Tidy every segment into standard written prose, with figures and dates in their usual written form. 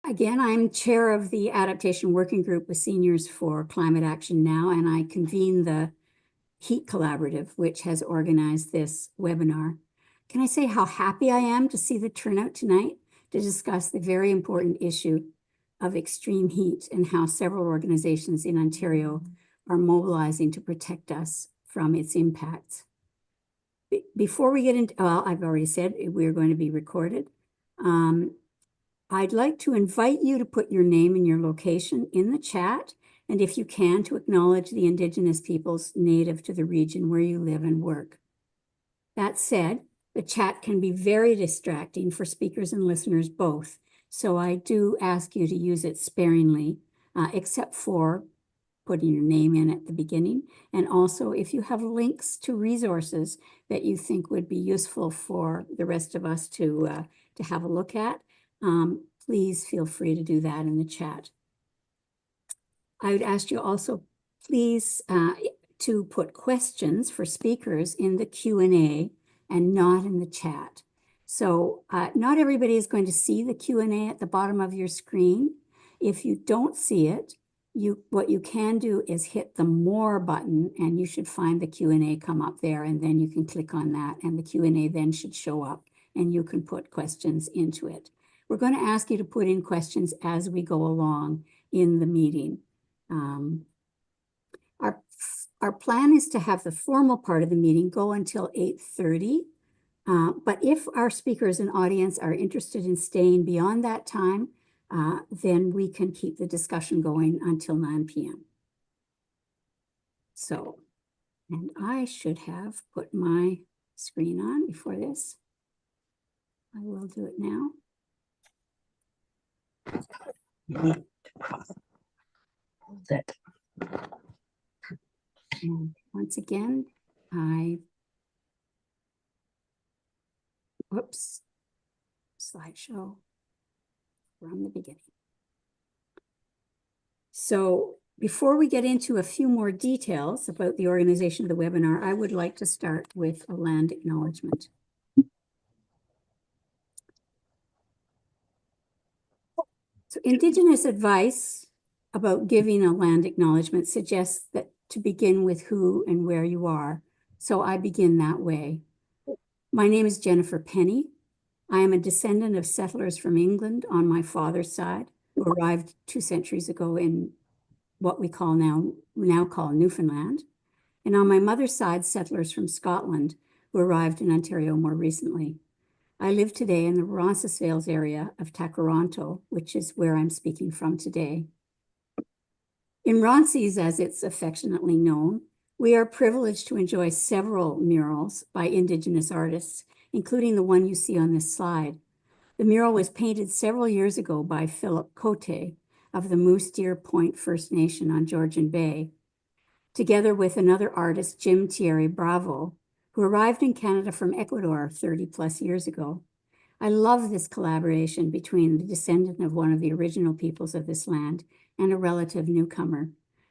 Again, I'm chair of the Adaptation Working Group with Seniors for Climate Action Now, and I convene the Heat Collaborative, which has organized this webinar. Can I say how happy I am to see the turnout tonight to discuss the very important issue of extreme heat and how several organizations in Ontario are mobilizing to protect us from its impacts. Before we get into, well, I've already said we're going to be recorded. I'd like to invite you to put your name and your location in the chat, and if you can, to acknowledge the Indigenous peoples native to the region where you live and work. That said, the chat can be very distracting for speakers and listeners both, so I do ask you to use it sparingly, except for putting your name in at the beginning. And also, if you have links to resources that you think would be useful for the rest of us to have a look at, please feel free to do that in the chat. I would ask you also, please, to put questions for speakers in the Q&A and not in the chat. So not everybody is going to see the Q&A at the bottom of your screen. If you don't see it, what you can do is hit the More button, and you should find the Q&A come up there, and then you can click on that, and the Q&A then should show up, and you can put questions into it. We're going to ask you to put in questions as we go along in the meeting. Our plan is to have the formal part of the meeting go until 8:30. But if our speakers and audience are interested in staying beyond that time, then we can keep the discussion going until 9 p.m. So, and I should have put my screen on before this. I will do it now. Hold it. And once again, whoops, slideshow from the beginning. So before we get into a few more details about the organization of the webinar, I would like to start with a land acknowledgement. So Indigenous advice about giving a land acknowledgement suggests that to begin with who and where you are. So I begin that way. My name is Jennifer Penny. I am a descendant of settlers from England on my father's side, who arrived 2 centuries ago in what we now call Newfoundland. And on my mother's side, settlers from Scotland, who arrived in Ontario more recently. I live today in the Roncesvalles area of Takaronto, which is where I'm speaking from today. In Ronces, as it's affectionately known, we are privileged to enjoy several murals by Indigenous artists, including the one you see on this slide. The mural was painted several years ago by Philip Cote of the Moose Deer Point First Nation on Georgian Bay, together with another artist, Jim Thierry Bravo, who arrived in Canada from Ecuador 30 plus years ago. I love this collaboration between the descendant of one of the original peoples of this land and a relative newcomer.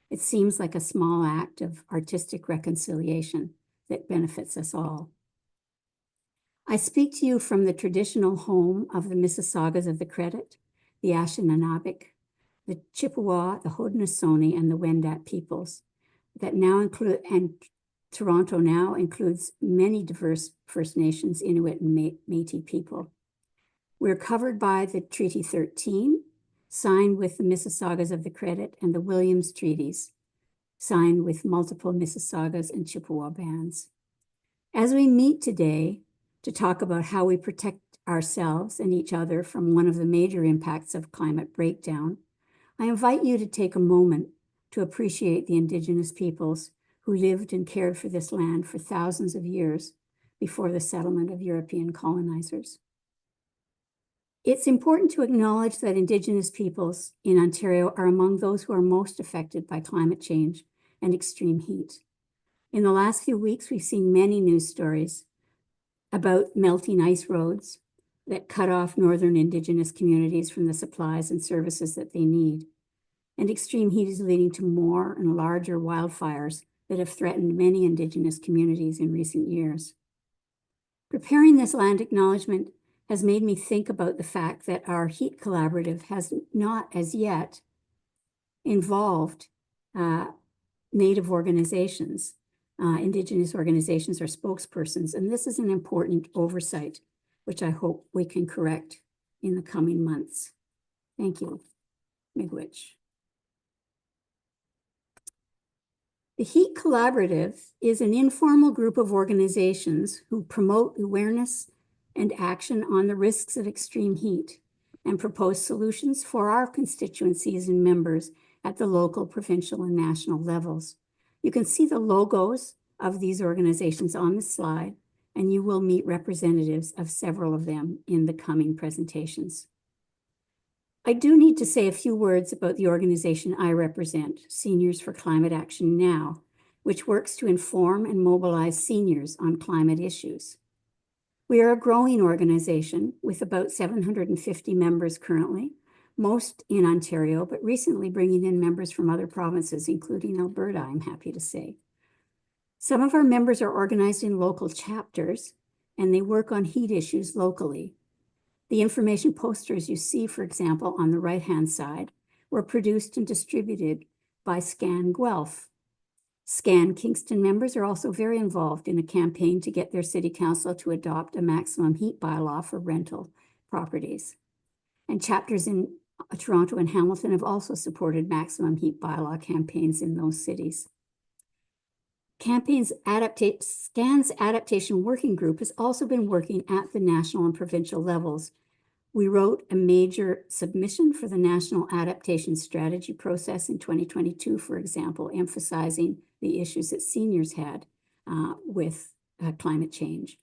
It seems like a small act of artistic reconciliation that benefits us all. I speak to you from the traditional home of the Mississaugas of the Credit, the Anishinaabe, the Chippewa, the Haudenosaunee, and the Wendat peoples that now include, and Toronto now includes many diverse First Nations, Inuit, and Métis people. We're covered by the Treaty 13, signed with the Mississaugas of the Credit, and the Williams Treaties, signed with multiple Mississaugas and Chippewa bands. As we meet today to talk about how we protect ourselves and each other from one of the major impacts of climate breakdown, I invite you to take a moment to appreciate the Indigenous peoples who lived and cared for this land for thousands of years before the settlement of European colonizers. It's important to acknowledge that Indigenous peoples in Ontario are among those who are most affected by climate change and extreme heat. In the last few weeks, we've seen many news stories about melting ice roads that cut off northern Indigenous communities from the supplies and services that they need. And extreme heat is leading to more and larger wildfires that have threatened many Indigenous communities in recent years. Preparing this land acknowledgement has made me think about the fact that our heat collaborative has not as yet involved Native organizations, Indigenous organizations, or spokespersons. And this is an important oversight, which I hope we can correct in the coming months. Thank you, Miigwech. The Heat Collaborative is an informal group of organizations who promote awareness and action on the risks of extreme heat and propose solutions for our constituencies and members at the local, provincial, and national levels. You can see the logos of these organizations on the slide, and you will meet representatives of several of them in the coming presentations. I do need to say a few words about the organization I represent, Seniors for Climate Action Now, which works to inform and mobilize seniors on climate issues. We are a growing organization with about 750 members currently, most in Ontario, but recently bringing in members from other provinces, including Alberta, I'm happy to say. Some of our members are organized in local chapters, and they work on heat issues locally. The information posters you see, for example, on the right-hand side, were produced and distributed by Scan Guelph. Scan Kingston members are also very involved in a campaign to get their city council to adopt a maximum heat bylaw for rental properties. And chapters in Toronto and Hamilton have also supported maximum heat bylaw campaigns in those cities. Scan's adaptation working group has also been working at the national and provincial levels. We wrote a major submission for the National Adaptation Strategy process in 2022, for example, emphasizing the issues that seniors had with climate change.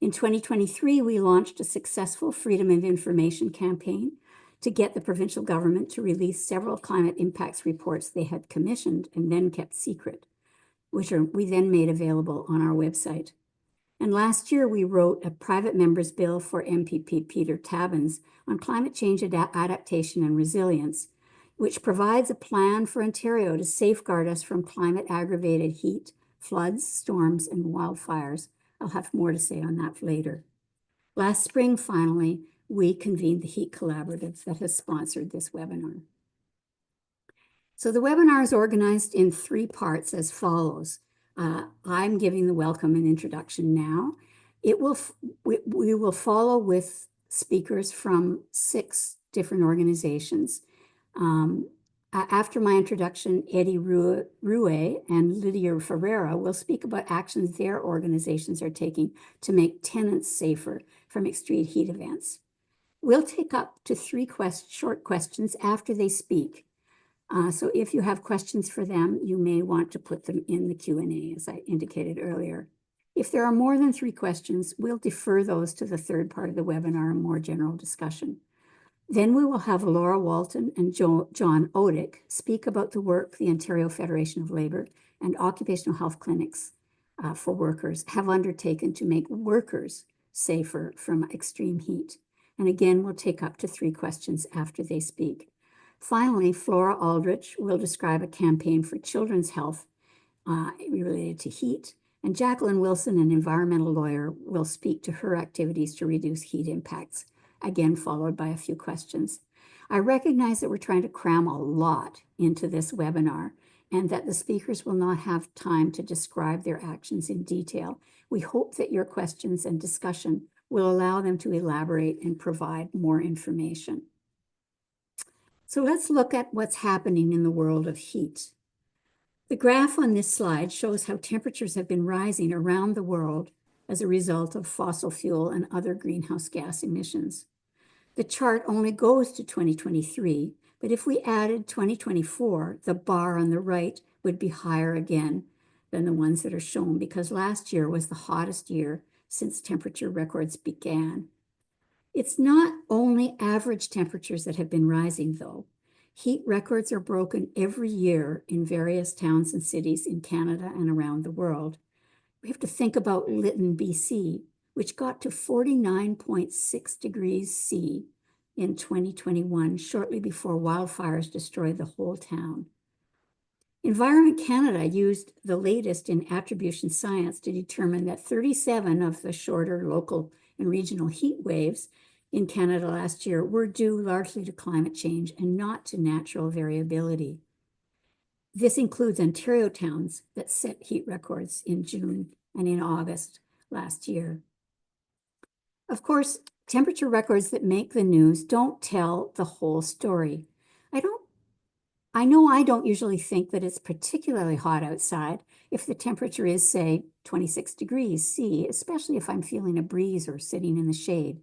In 2023, we launched a successful Freedom of Information campaign to get the provincial government to release several climate impacts reports they had commissioned and then kept secret, which we then made available on our website. And last year, we wrote a private member's bill for MPP Peter Tabbins on climate change adaptation and resilience, which provides a plan for Ontario to safeguard us from climate-aggravated heat, floods, storms, and wildfires. I'll have more to say on that later. Last spring, finally, we convened the Heat Collaborative that has sponsored this webinar. So the webinar is organized in 3 parts as follows. I'm giving the welcome and introduction now. We will follow with speakers from 6 different organizations. After my introduction, Eddie Rue and Lydia Ferreira will speak about actions their organizations are taking to make tenants safer from extreme heat events. We'll take up to 3 short questions after they speak. So if you have questions for them, you may want to put them in the Q&A, as I indicated earlier. If there are more than 3 questions, we'll defer those to the third part of the webinar, a more general discussion. Then we will have Laura Walton and John Odick speak about the work the Ontario Federation of Labour and Occupational Health Clinics for Workers have undertaken to make workers safer from extreme heat. And again, we'll take up to 3 questions after they speak. Finally, Flora Aldrich will describe a campaign for children's health related to heat, and Jacqueline Wilson, an environmental lawyer, will speak to her activities to reduce heat impacts, again followed by a few questions. I recognize that we're trying to cram a lot into this webinar and that the speakers will not have time to describe their actions in detail. We hope that your questions and discussion will allow them to elaborate and provide more information. So let's look at what's happening in the world of heat. The graph on this slide shows how temperatures have been rising around the world as a result of fossil fuel and other greenhouse gas emissions. The chart only goes to 2023, but if we added 2024, the bar on the right would be higher again than the ones that are shown, because last year was the hottest year since temperature records began. It's not only average temperatures that have been rising, though. Heat records are broken every year in various towns and cities in Canada and around the world. We have to think about Lytton, BC, which got to 49.6 degrees C in 2021, shortly before wildfires destroyed the whole town. Environment Canada used the latest in attribution science to determine that 37 of the shorter local and regional heat waves in Canada last year were due largely to climate change and not to natural variability. This includes Ontario towns that set heat records in June and in August last year. Of course, temperature records that make the news don't tell the whole story. I know I don't usually think that it's particularly hot outside if the temperature is, say, 26 degrees C, especially if I'm feeling a breeze or sitting in the shade.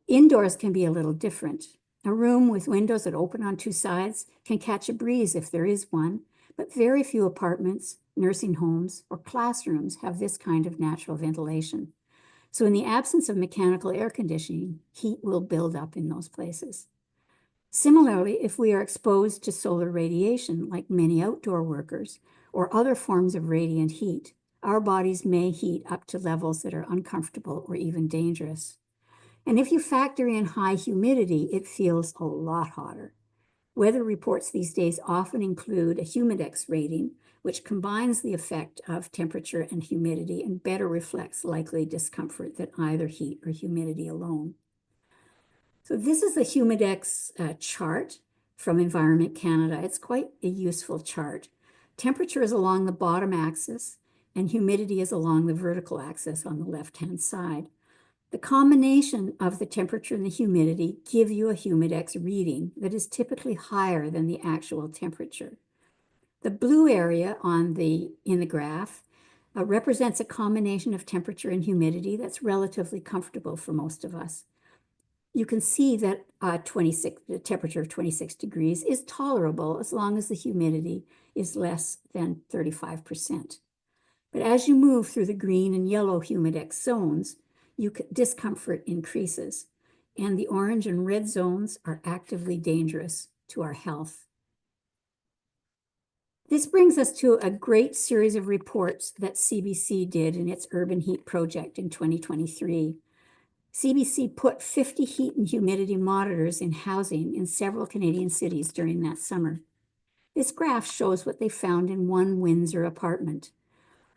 Indoors can be a little different. A room with windows that open on two sides can catch a breeze if there is one, but very few apartments, nursing homes, or classrooms have this kind of natural ventilation. So in the absence of mechanical air conditioning, heat will build up in those places. Similarly, if we are exposed to solar radiation, like many outdoor workers, or other forms of radiant heat, our bodies may heat up to levels that are uncomfortable or even dangerous. And if you factor in high humidity, it feels a lot hotter. Weather reports these days often include a humidex rating, which combines the effect of temperature and humidity and better reflects likely discomfort than either heat or humidity alone. So this is the humidex chart from Environment Canada. It's quite a useful chart. Temperature is along the bottom axis and humidity is along the vertical axis on the left-hand side. The combination of the temperature and the humidity give you a humidex reading that is typically higher than the actual temperature. The blue area in the graph represents a combination of temperature and humidity that's relatively comfortable for most of us. You can see that the temperature of 26 degrees is tolerable as long as the humidity is less than 35%. But as you move through the green and yellow humidex zones, discomfort increases, and the orange and red zones are actively dangerous to our health. This brings us to a great series of reports that CBC did in its Urban Heat Project in 2023. CBC put 50 heat and humidity monitors in housing in several Canadian cities during that summer. This graph shows what they found in one Windsor apartment.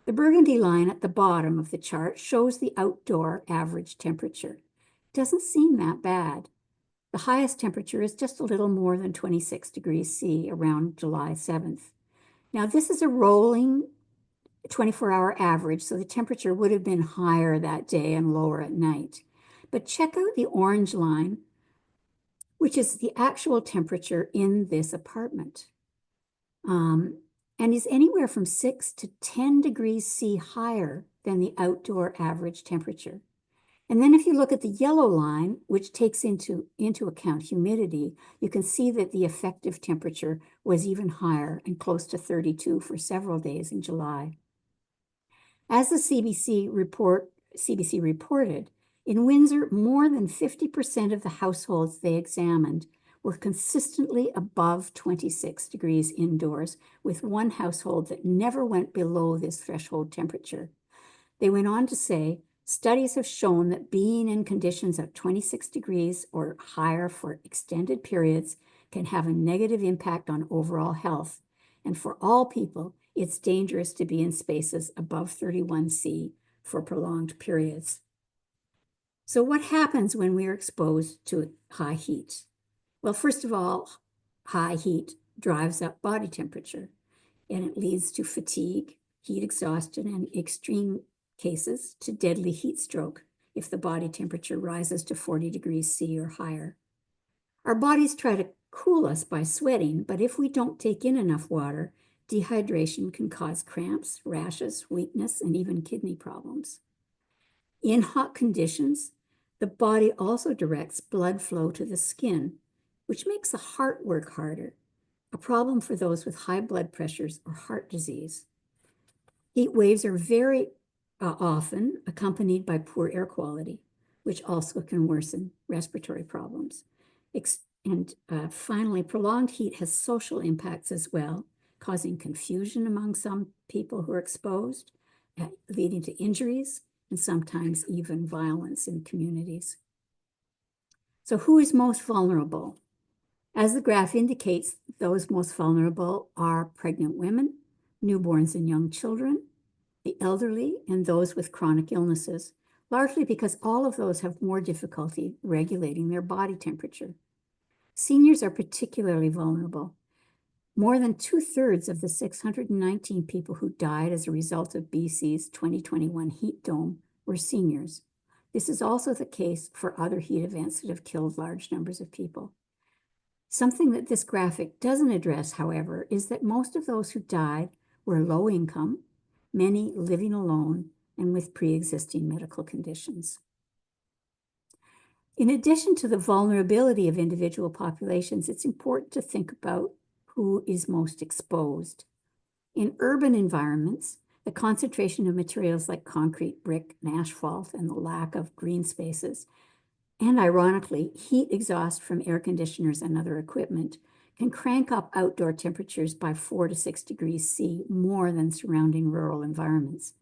The burgundy line at the bottom of the chart shows the outdoor average temperature. It doesn't seem that bad. The highest temperature is just a little more than 26 degrees C around July 7th. Now, this is a rolling 24-hour average, so the temperature would have been higher that day and lower at night. But check out the orange line, which is the actual temperature in this apartment. And is anywhere from 6 to 10 degrees C higher than the outdoor average temperature. And then if you look at the yellow line, which takes into account humidity, you can see that the effective temperature was even higher and close to 32 for several days in July. As the CBC reported, in Windsor, more than 50% of the households they examined were consistently above 26 degrees indoors, with one household that never went below this threshold temperature. They went on to say, studies have shown that being in conditions of 26 degrees or higher for extended periods can have a negative impact on overall health. And for all people, it's dangerous to be in spaces above 31°C for prolonged periods. So what happens when we are exposed to high heat? Well, first of all, high heat drives up body temperature, and it leads to fatigue, heat exhaustion, and extreme cases to deadly heat stroke if the body temperature rises to 40 degrees C or higher. Our bodies try to cool us by sweating, but if we don't take in enough water, dehydration can cause cramps, rashes, weakness, and even kidney problems. In hot conditions, the body also directs blood flow to the skin, which makes the heart work harder, a problem for those with high blood pressures or heart disease. Heat waves are very often accompanied by poor air quality, which also can worsen respiratory problems. Finally, prolonged heat has social impacts as well, causing confusion among some people who are exposed, leading to injuries, and sometimes even violence in communities. So who is most vulnerable? As the graph indicates, those most vulnerable are pregnant women, newborns and young children, the elderly, and those with chronic illnesses, largely because all of those have more difficulty regulating their body temperature. Seniors are particularly vulnerable. More than 2/3 of the 619 people who died as a result of BC's 2021 heat dome were seniors. This is also the case for other heat events that have killed large numbers of people. Something that this graphic doesn't address, however, is that most of those who died were low income, many living alone, and with pre-existing medical conditions. In addition to the vulnerability of individual populations, it's important to think about who is most exposed. In urban environments, the concentration of materials like concrete, brick, and asphalt, and the lack of green spaces, and ironically, heat exhaust from air conditioners and other equipment, can crank up outdoor temperatures by 4 to 6 degrees C more than surrounding rural environments.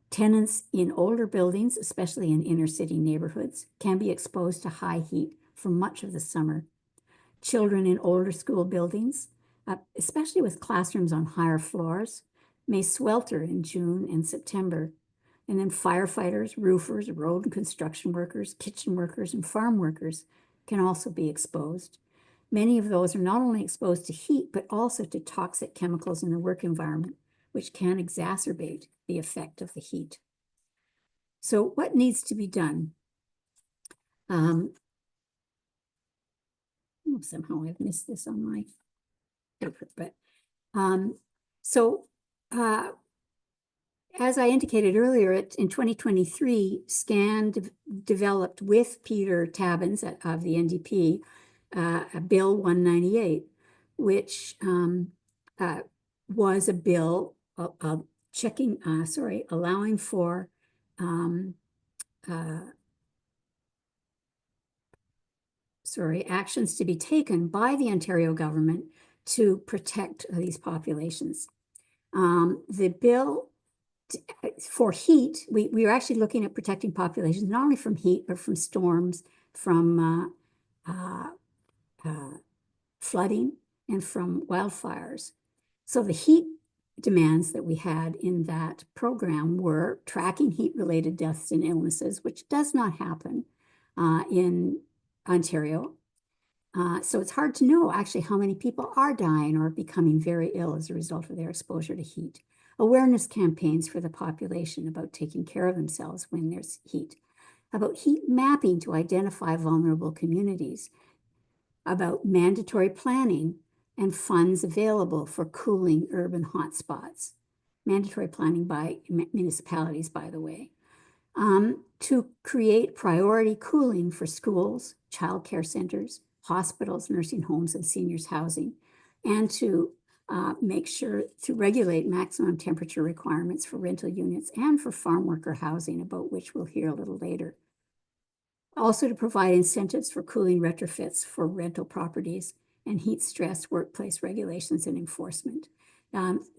Tenants in older buildings, especially in inner city neighborhoods, can be exposed to high heat for much of the summer. Children in older school buildings, especially with classrooms on higher floors, may swelter in June and September. And then firefighters, roofers, road and construction workers, kitchen workers, and farm workers can also be exposed. Many of those are not only exposed to heat, but also to toxic chemicals in the work environment, which can exacerbate the effect of the heat. So what needs to be done? Somehow I've missed this on my paper, but as I indicated earlier, in 2023, SCAN developed with Peter Tabbins of the NDP Bill 198, which was a bill allowing for actions to be taken by the Ontario government to protect these populations. The bill for heat, we were actually looking at protecting populations not only from heat, but from storms, from flooding, and from wildfires. So the heat demands that we had in that program were tracking heat-related deaths and illnesses, which does not happen in Ontario. So it's hard to know actually how many people are dying or becoming very ill as a result of their exposure to heat. Awareness campaigns for the population about taking care of themselves when there's heat, about heat mapping to identify vulnerable communities, about mandatory planning and funds available for cooling urban hotspots. Mandatory planning by municipalities, by the way. To create priority cooling for schools, childcare centers, hospitals, nursing homes, and seniors housing, and to make sure to regulate maximum temperature requirements for rental units and for farm worker housing, about which we'll hear a little later. Also to provide incentives for cooling retrofits for rental properties and heat stress workplace regulations and enforcement.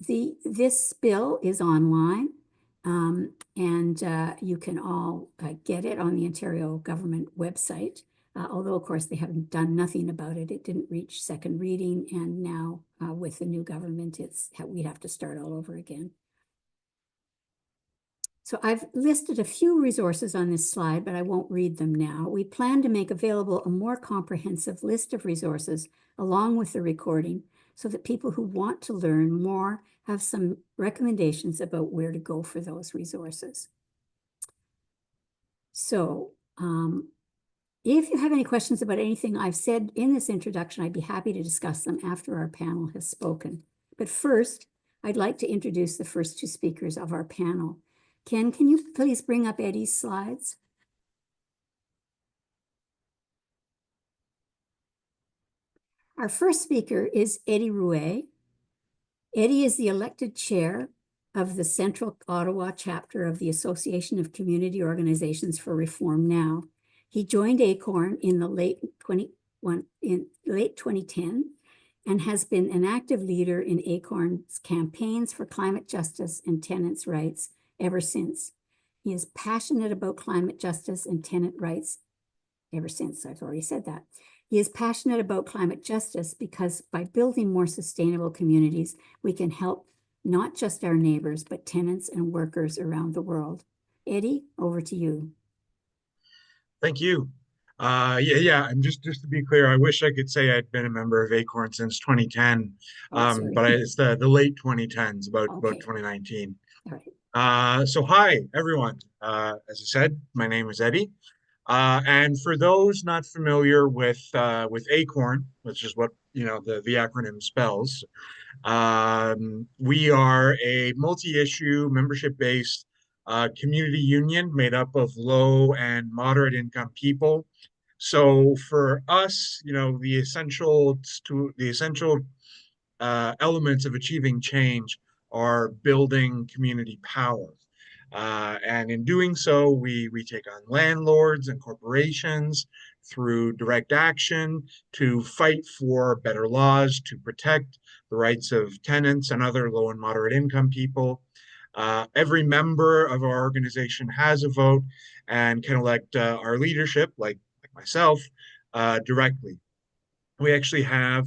This bill is online. And you can all get it on the Ontario government website, although of course they haven't done nothing about it. It didn't reach second reading, and now with the new government, we have to start all over again. So I've listed a few resources on this slide, but I won't read them now. We plan to make available a more comprehensive list of resources along with the recording, so that people who want to learn more have some recommendations about where to go for those resources. So if you have any questions about anything I've said in this introduction, I'd be happy to discuss them after our panel has spoken. But first, I'd like to introduce the first two speakers of our panel. Ken, can you please bring up Eddie's slides? Our first speaker is Eddie Rouet. Eddie is the elected chair of the Central Ottawa chapter of the Association of Community Organizations for Reform Now. He joined ACORN in the late 2010 and has been an active leader in ACORN's campaigns for climate justice and tenants' rights ever since. He is passionate about climate justice and tenant rights ever since. I've already said that. He is passionate about climate justice because by building more sustainable communities, we can help not just our neighbors, but tenants and workers around the world. Eddie, over to you. Thank you. Yeah. And just to be clear, I wish I could say I'd been a member of Acorn since 2010, Oh, sorry. but it's the late 2010s, about Okay, 2019. all right. So hi everyone. As I said, my name is Eddie, and for those not familiar with Acorn, which is what the acronym spells, we are a multi-issue, membership-based community union made up of low and moderate income people. So for us, the essential elements of achieving change are building community power. And in doing so, we take on landlords and corporations through direct action to fight for better laws to protect the rights of tenants and other low and moderate income people. Every member of our organization has a vote and can elect our leadership, like myself, directly. We actually have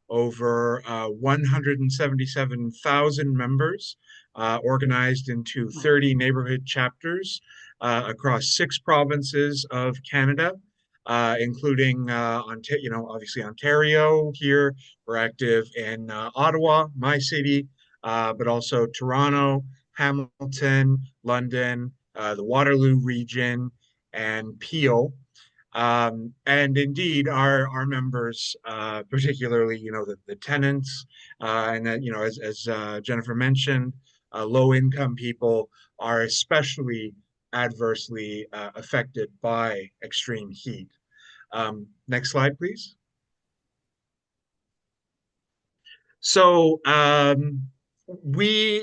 over 177,000 members organized into Wow. 30 neighborhood chapters across 6 provinces of Canada, including obviously Ontario here. We're active in Ottawa, my city, but also Toronto, Hamilton, London, the Waterloo region, and Peel. And indeed, our members, particularly, the tenants, and that, as Jennifer mentioned, low income people are especially adversely affected by extreme heat. Next slide, please. So we,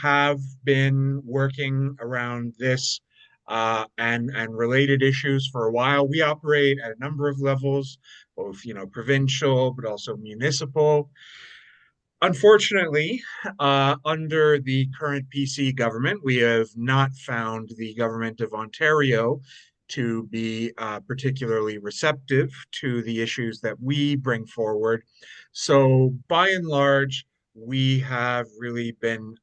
have been working around this and related issues for a while. We operate at a number of levels, both provincial but also municipal. Unfortunately, under the current PC government, we have not found the government of Ontario to be particularly receptive to the issues that we bring forward. So, by and large, we have really been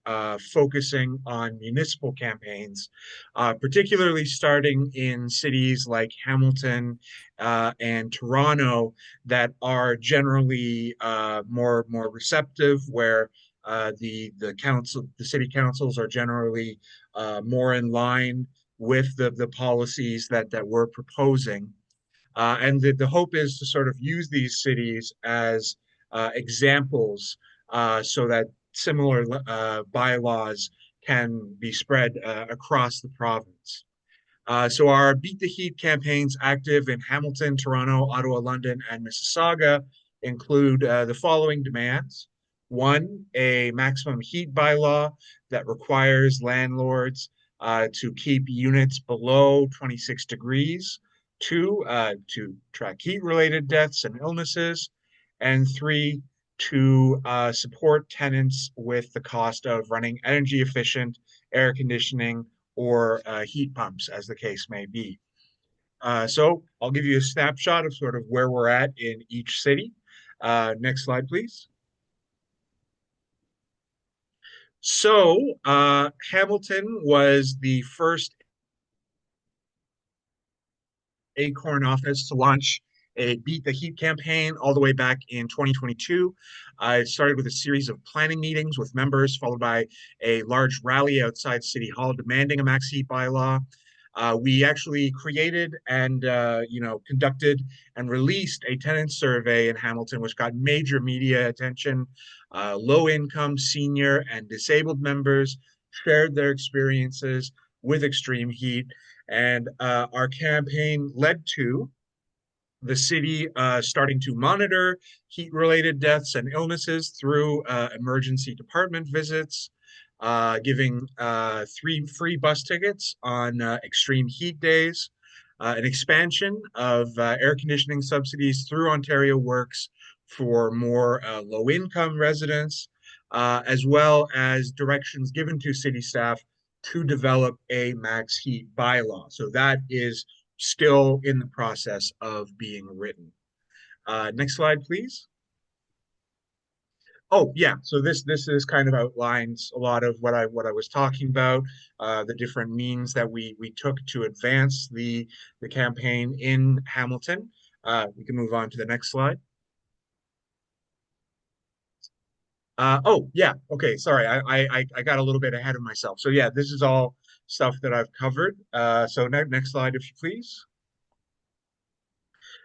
focusing on municipal campaigns, particularly starting in cities like Hamilton and Toronto that are generally more receptive, where the city councils are generally more in line with the policies that we're proposing. And the hope is to sort of use these cities as examples so that similar bylaws can be spread across the province. So our Beat the Heat campaigns active in Hamilton, Toronto, Ottawa, London, and Mississauga include the following demands. One, a maximum heat bylaw that requires landlords to keep units below 26 degrees. Two, to track heat-related deaths and illnesses. And three, to support tenants with the cost of running energy efficient air conditioning or heat pumps, as the case may be. So I'll give you a snapshot of sort of where we're at in each city. Next slide, please. So Hamilton was the first Acorn office to launch a Beat the Heat campaign all the way back in 2022. It started with a series of planning meetings with members, followed by a large rally outside City Hall demanding a max heat bylaw. We actually created and conducted and released a tenant survey in Hamilton, which got major media attention. Low income, senior, and disabled members shared their experiences with extreme heat, and our campaign led to the city starting to monitor heat-related deaths and illnesses through emergency department visits, giving 3 free bus tickets on extreme heat days, an expansion of air conditioning subsidies through Ontario Works for more low-income residents, as well as directions given to city staff to develop a max heat bylaw. So that is still in the process of being written. Next slide, please. Oh yeah, so this is kind of outlines a lot of what I was talking about, the different means that we took to advance the campaign in Hamilton. We can move on to the next slide. Oh yeah, okay, sorry, I got a little bit ahead of myself. So yeah, this is all stuff that I've covered. So next slide, if you please.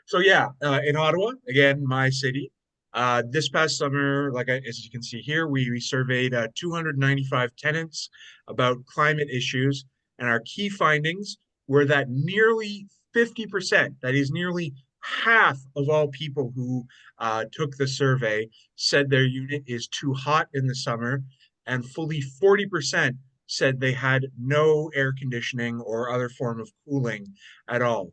So yeah, in Ottawa, again, my city. This past summer, as you can see here, we surveyed 295 tenants about climate issues, and our key findings were that nearly 50%, that is nearly half of all people who took the survey, said their unit is too hot in the summer, and fully 40% said they had no air conditioning or other form of cooling at all.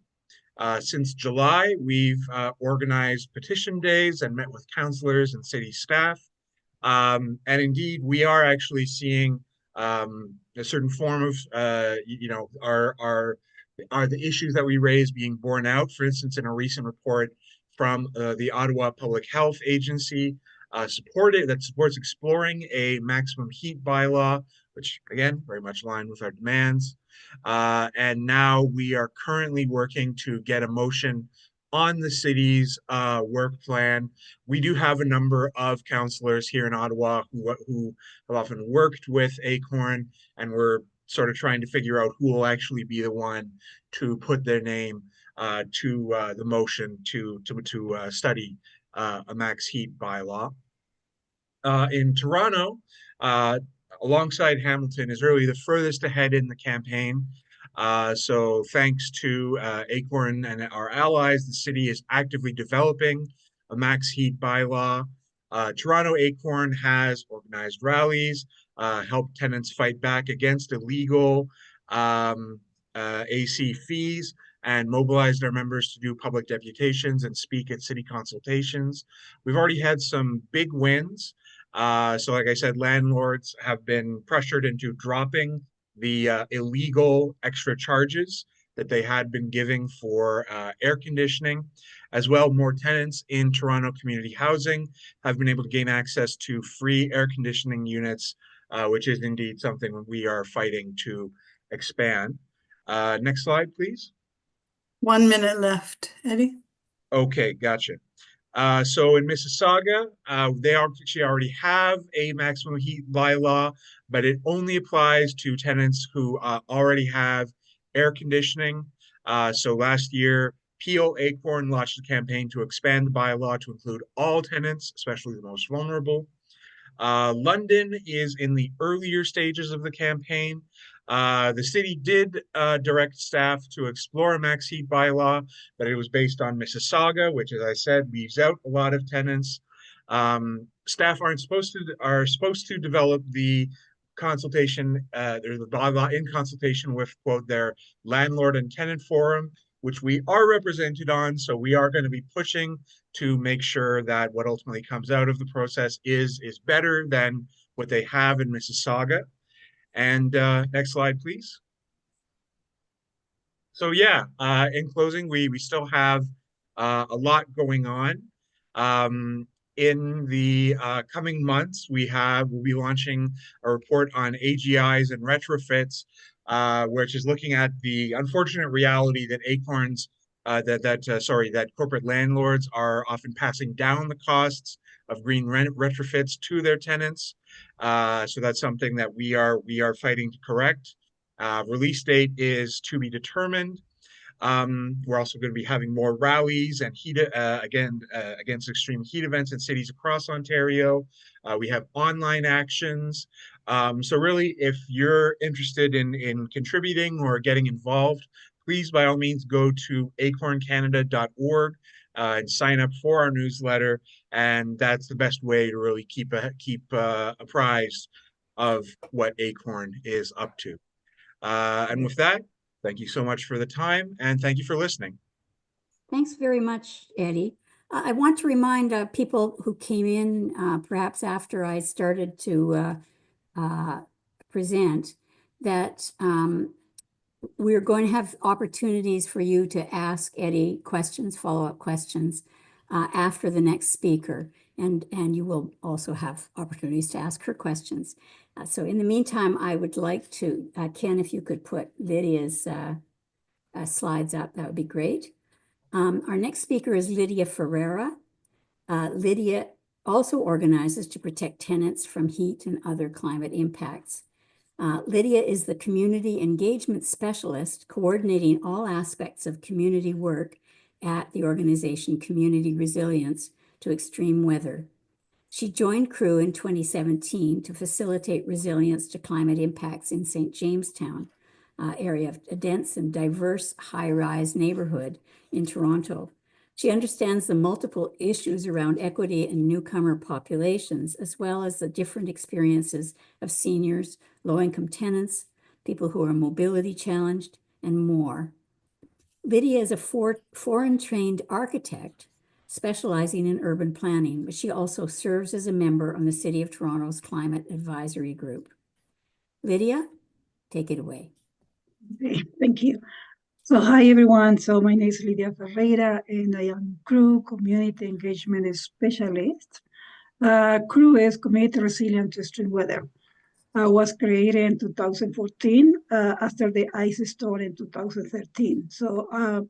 Since July, we've organized petition days and met with councilors and city staff. And indeed, we are actually seeing a certain form of, are the issues that we raise being borne out. For instance, in a recent report from the Ottawa Public Health Agency, that supports exploring a maximum heat bylaw, which again, very much aligned with our demands. And now we are currently working to get a motion on the city's work plan. We do have a number of councillors here in Ottawa who have often worked with Acorn, and we're sort of trying to figure out who will actually be the one to put their name to the motion to study a max heat bylaw. In Toronto, uh, alongside Hamilton, is really the furthest ahead in the campaign. So thanks to Acorn and our allies, the city is actively developing a max heat bylaw. Toronto Acorn has organized rallies, helped tenants fight back against illegal AC fees, and mobilized our members to do public deputations and speak at city consultations. We've already had some big wins. So like I said, landlords have been pressured into dropping the illegal extra charges that they had been giving for air conditioning. As well, more tenants in Toronto community housing have been able to gain access to free air conditioning units, which is indeed something we are fighting to expand. Next slide, please. 1 minute left, Eddie. Okay, gotcha. So in Mississauga, they actually already have a maximum heat bylaw, but it only applies to tenants who already have air conditioning. So last year, Peel Acorn launched a campaign to expand the bylaw to include all tenants, especially the most vulnerable. London is in the earlier stages of the campaign. The city did direct staff to explore a max heat bylaw, but it was based on Mississauga, which, as I said, leaves out a lot of tenants. Staff are supposed to develop the consultation, or the bylaw in consultation with quote their landlord and tenant forum, which we are represented on. So we are going to be pushing to make sure that what ultimately comes out of the process is better than what they have in Mississauga. And next slide, please. So yeah, in closing, we still have a lot going on. In the coming months, we'll be launching a report on AGIs and retrofits, which is looking at the unfortunate reality that Acorns that corporate landlords are often passing down the costs of green retrofits to their tenants. So that's something that we are fighting to correct. Release date is to be determined. We're also going to be having more rallies and against extreme heat events in cities across Ontario. We have online actions. So really, if you're interested in contributing or getting involved, please by all means go to acorncanada.org and sign up for our newsletter. And that's the best way to really keep apprised of what Acorn is up to. And with that, thank you so much for the time, and thank you for listening. Thanks very much, Eddie. I want to remind people who came in perhaps after I started to present that we're going to have opportunities for you to ask Eddie questions, follow-up questions after the next speaker. and you will also have opportunities to ask her questions. So in the meantime, I would like to, Ken, if you could put Lydia's slides up, that would be great. Our next speaker is Lydia Ferreira. Lydia also organizes to protect tenants from heat and other climate impacts. Lydia is the community engagement specialist coordinating all aspects of community work at the organization Community Resilience to Extreme Weather. She joined CREW in 2017 to facilitate resilience to climate impacts in St. Jamestown area, a dense and diverse high-rise neighborhood in Toronto. She understands the multiple issues around equity and newcomer populations, as well as the different experiences of seniors, low-income tenants, people who are mobility challenged, and more. Lydia is a foreign-trained architect specializing in urban planning, but she also serves as a member on the City of Toronto's Climate Advisory Group. Lydia, take it away. Okay, thank you. So hi everyone. So my name is Lydia Ferreira and I am CREW Community Engagement Specialist. CREW is Community Resilient to Extreme Weather. Was created in 2014 after the ice storm in 2013. So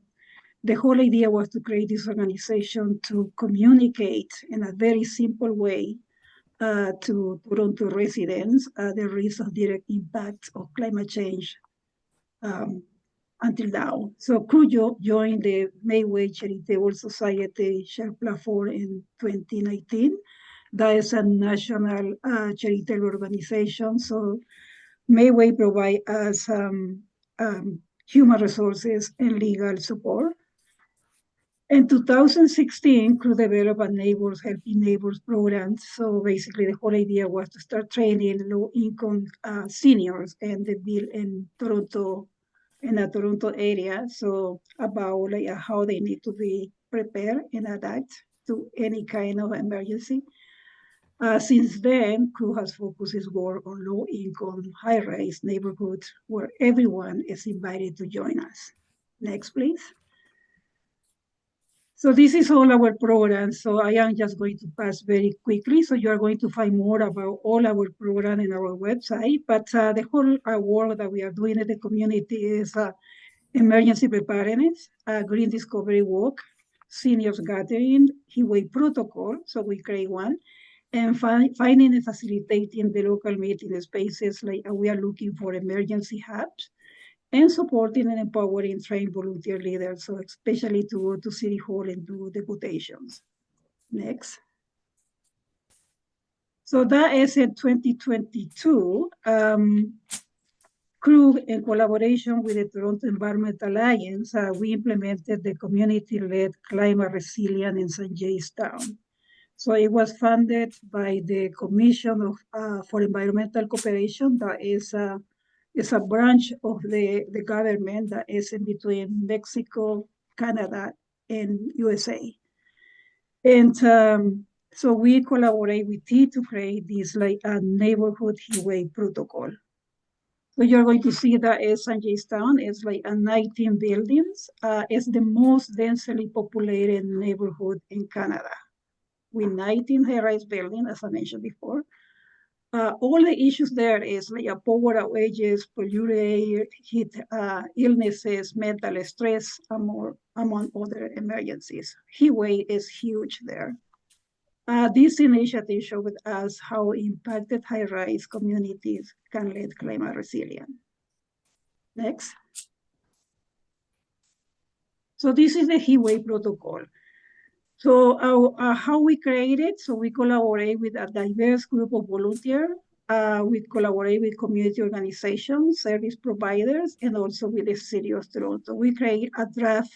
the whole idea was to create this organization to communicate in a very simple way to Toronto residents the risk of direct impacts of climate change until now. So CREW joined the Mayway Charitable Society share platform in 2019. That is a national charitable organization. So Mayway provide us human resources and legal support. In 2016, CREW developed a Neighbors Helping Neighbors program. So basically the whole idea was to start training low-income seniors and the bill in Toronto, in the Toronto area. So about like how they need to be prepared and adapt to any kind of emergency. Since then, CREW has focused its work on low-income, high-rise neighborhoods where everyone is invited to join us. Next, please. So this is all our programs. So I am just going to pass very quickly. So you are going to find more about all our programs in our website. But the whole work that we are doing in the community is emergency preparedness, green discovery walk, seniors gathering, heatwave protocol. So we create one. And finding and facilitating the local meeting spaces, like we are looking for emergency hubs, and supporting and empowering trained volunteer leaders, so especially to go to City Hall and do deputations. Next. So that is in 2022. CREW, in collaboration with the Toronto Environment Alliance, we implemented the community-led climate resilience in St. Jamestown. So it was funded by the Commission for Environmental Cooperation. That is a branch of the government that is in between Mexico, Canada, and USA. And so we collaborate with T to create this like a neighborhood heatwave protocol. So you're going to see that St. Jamestown is like 19 buildings. It's the most densely populated neighborhood in Canada, with 19 high-rise buildings, as I mentioned before. All the issues there is like power outages, polluted air, heat illnesses, mental stress, among other emergencies. Heat wave is huge there. This initiative showed us how impacted high-rise communities can lead climate resilience. Next. So this is the heat wave protocol. So how we create it, so we collaborate with a diverse group of volunteers. We collaborate with community organizations, service providers, and also with the City of Toronto. We create a draft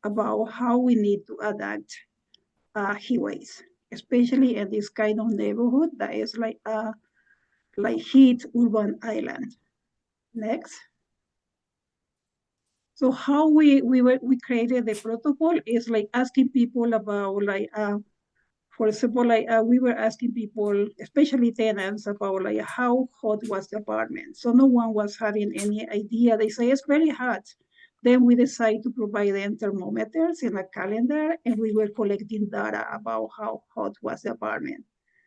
about how we need to adapt heat waves, especially in this kind of neighborhood that is like heat urban island. Next. So how we created the protocol is like asking people about like, for example, like we were asking people, especially tenants, about like how hot was the apartment. So no one was having any idea. They say it's very hot. Then we decided to provide them thermometers in a calendar, and we were collecting data about how hot was the apartment.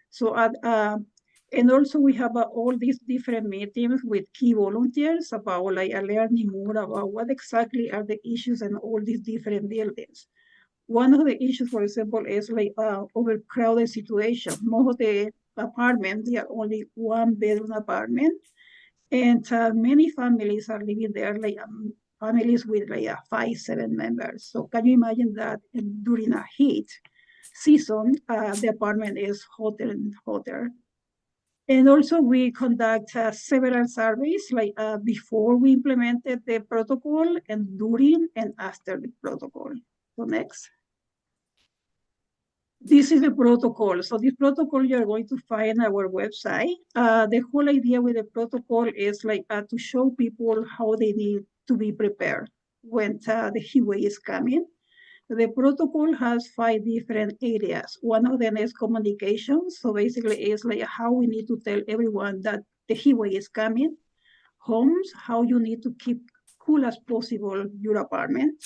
So, and also we have all these different meetings with key volunteers about learning more about what exactly are the issues in all these different buildings. One of the issues, for example, is overcrowded situation. Most of the apartments, they are only one bedroom apartment, and many families are living there, families with 5-7 members. So can you imagine that during a heat season, the apartment is hotter and hotter. And also we conduct several surveys before we implemented the protocol, and during and after the protocol. So next. This is the protocol. So this protocol you're going to find on our website. The whole idea with the protocol is to show people how they need to be prepared when the heat wave is coming. The protocol has 5 different areas. One of them is communication. So basically it's how we need to tell everyone that the heat wave is coming. Homes, how you need to keep cool as possible your apartment.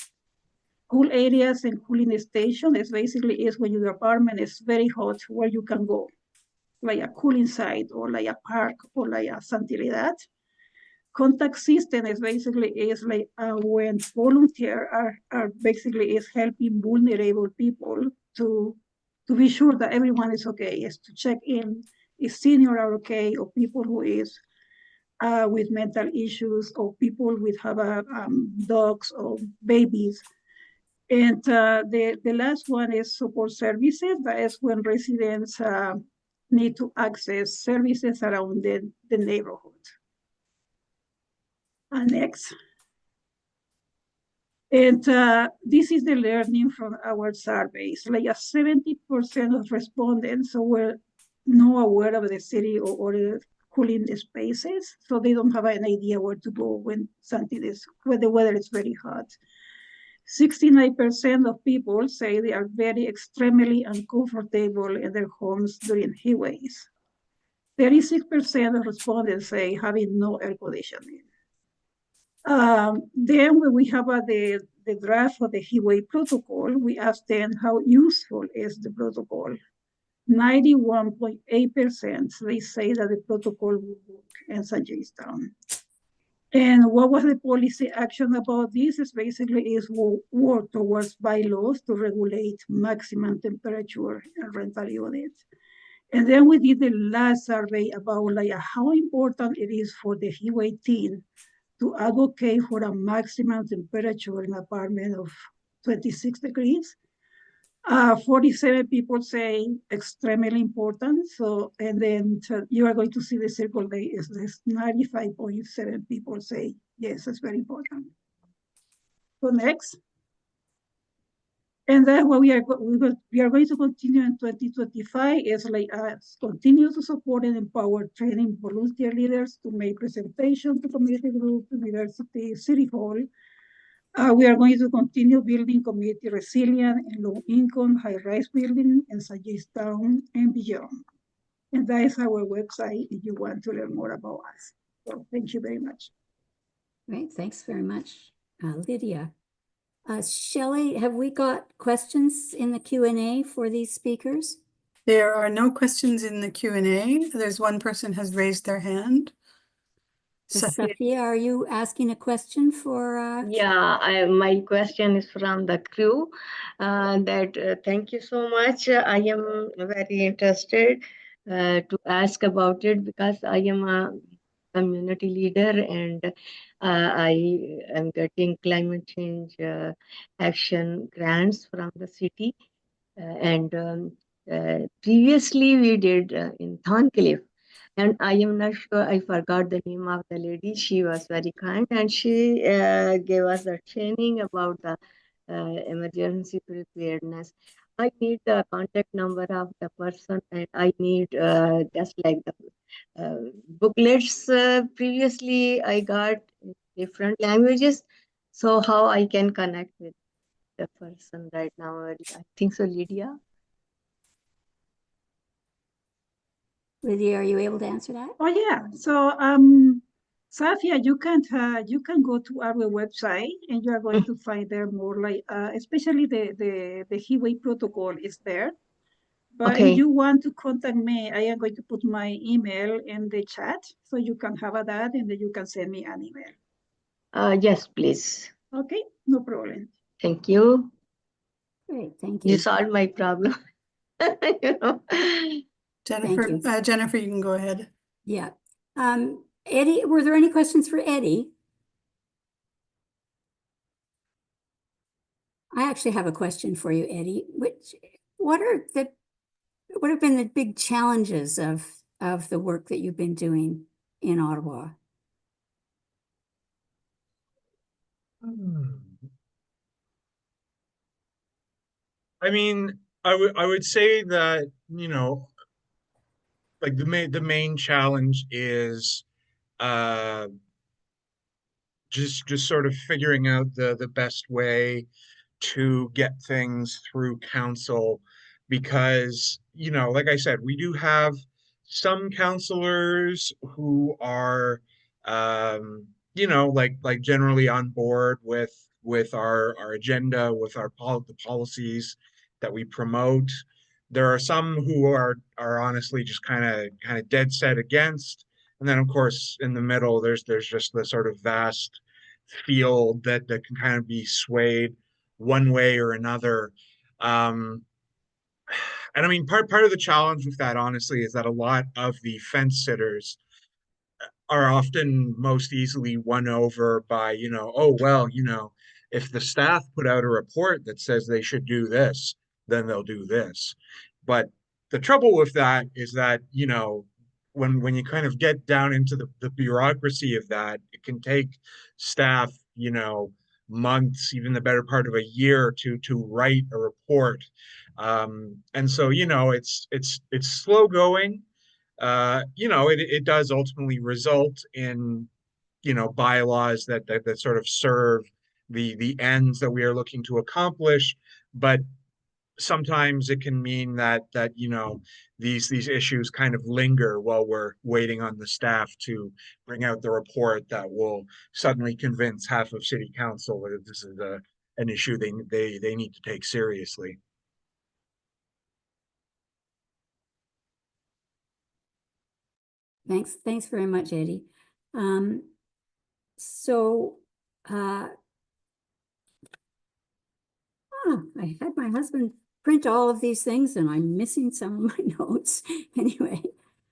Cool areas and cooling station is basically when your apartment is very hot, where you can go, like a cooling site or like a park or like something like that. Contact system is basically when volunteers are basically helping vulnerable people to be sure that everyone is okay, is to check in if senior are okay, or people who is with mental issues, or people with have dogs or babies. And the last one is support services. That is when residents need to access services around the neighborhood. Next. And this is the learning from our surveys. 70% of respondents were not aware of the city or the cooling spaces, so they don't have an idea where to go when the weather is very hot. 69% of people say they are very extremely uncomfortable in their homes during heat waves. 36% of respondents say having no air conditioning. Then when we have the draft of the heat wave protocol, we asked them how useful is the protocol. 91.8% they say that the protocol will work in San Jacintown. And what was the policy action about this? Is basically work towards bylaws to regulate maximum temperature in rental units. And then we did the last survey about how important it is for the heat wave team to advocate for a maximum temperature in an apartment of 26 degrees. 47 people say extremely important. So, and then you are going to see the circle day is 95.7 people say, yes, it's very important. So next. And then what we are going to continue in 2025 is continue to support and empower training volunteer leaders to make presentation to community groups, university, city hall. We are going to continue building community resilience and low-income, high-rise building in San Jacintown and beyond. And that is our website if you want to learn more about us. So thank you very much. Great, thanks very much, Lydia. Shelley, have we got questions in the Q&A for these speakers? There are no questions in the Q&A. There's one person has raised their hand. Sophia, are you asking a question for? Yeah, my question is from the crew. Thank you so much. I am very interested to ask about it because I am a community leader, and I am getting climate change action grants from the city. Previously we did in Thorncliffe. And I am not sure, I forgot the name of the lady. She was very kind, and she gave us a training about the emergency preparedness. I need the contact number of the person, and I need just like the booklets. Previously, I got different languages. So how I can connect with the person right now? I think so, Lydia. Lydia, are you able to answer that? Oh yeah, Safia, you can go to our website and you are going to find there more like, especially the Highway protocol is there. But if Okay. you want to contact me, I am going to put my email in the chat so you can have that and then you can send me an email. Yes, please. Okay, no problem. Thank you. Great, thank You you. solved my problem. You know. Jennifer, you. Jennifer, you can go ahead. Yeah. Eddie, were there any questions for Eddie? I actually have a question for you, Eddie. What have been the big challenges of the work that you've been doing in Ottawa? I mean, I would say that, you know, like the main challenge is uh just sort of figuring out the best way to get things through council because, you know, like I said, we do have some counselors who are, you know, like generally on board with our agenda, with the policies that we promote. There are some who are honestly just kind of dead set against. And then of course in the middle there's just the sort of vast field that can kind of be swayed one way or another. Um, and I mean, part of the challenge with that, honestly, is that a lot of the fence sitters are often most easily won over by, you know, oh, well, you know, if the staff put out a report that says they should do this, then they'll do this. But the trouble with that is that, you know, when you kind of get down into the bureaucracy of that, it can take staff, you know, months, even the better part of a year to write a report. And so, you know, it's slow going. You know, it does ultimately result in, you know, bylaws that sort of serve the ends that we are looking to accomplish. But sometimes it can mean that you know these issues kind of linger while we're waiting on the staff to bring out the report that will suddenly convince half of city council that this is an issue they need to take seriously. Thanks very much, Eddie. So, I had my husband print all of these things and I'm missing some of my notes. Anyway,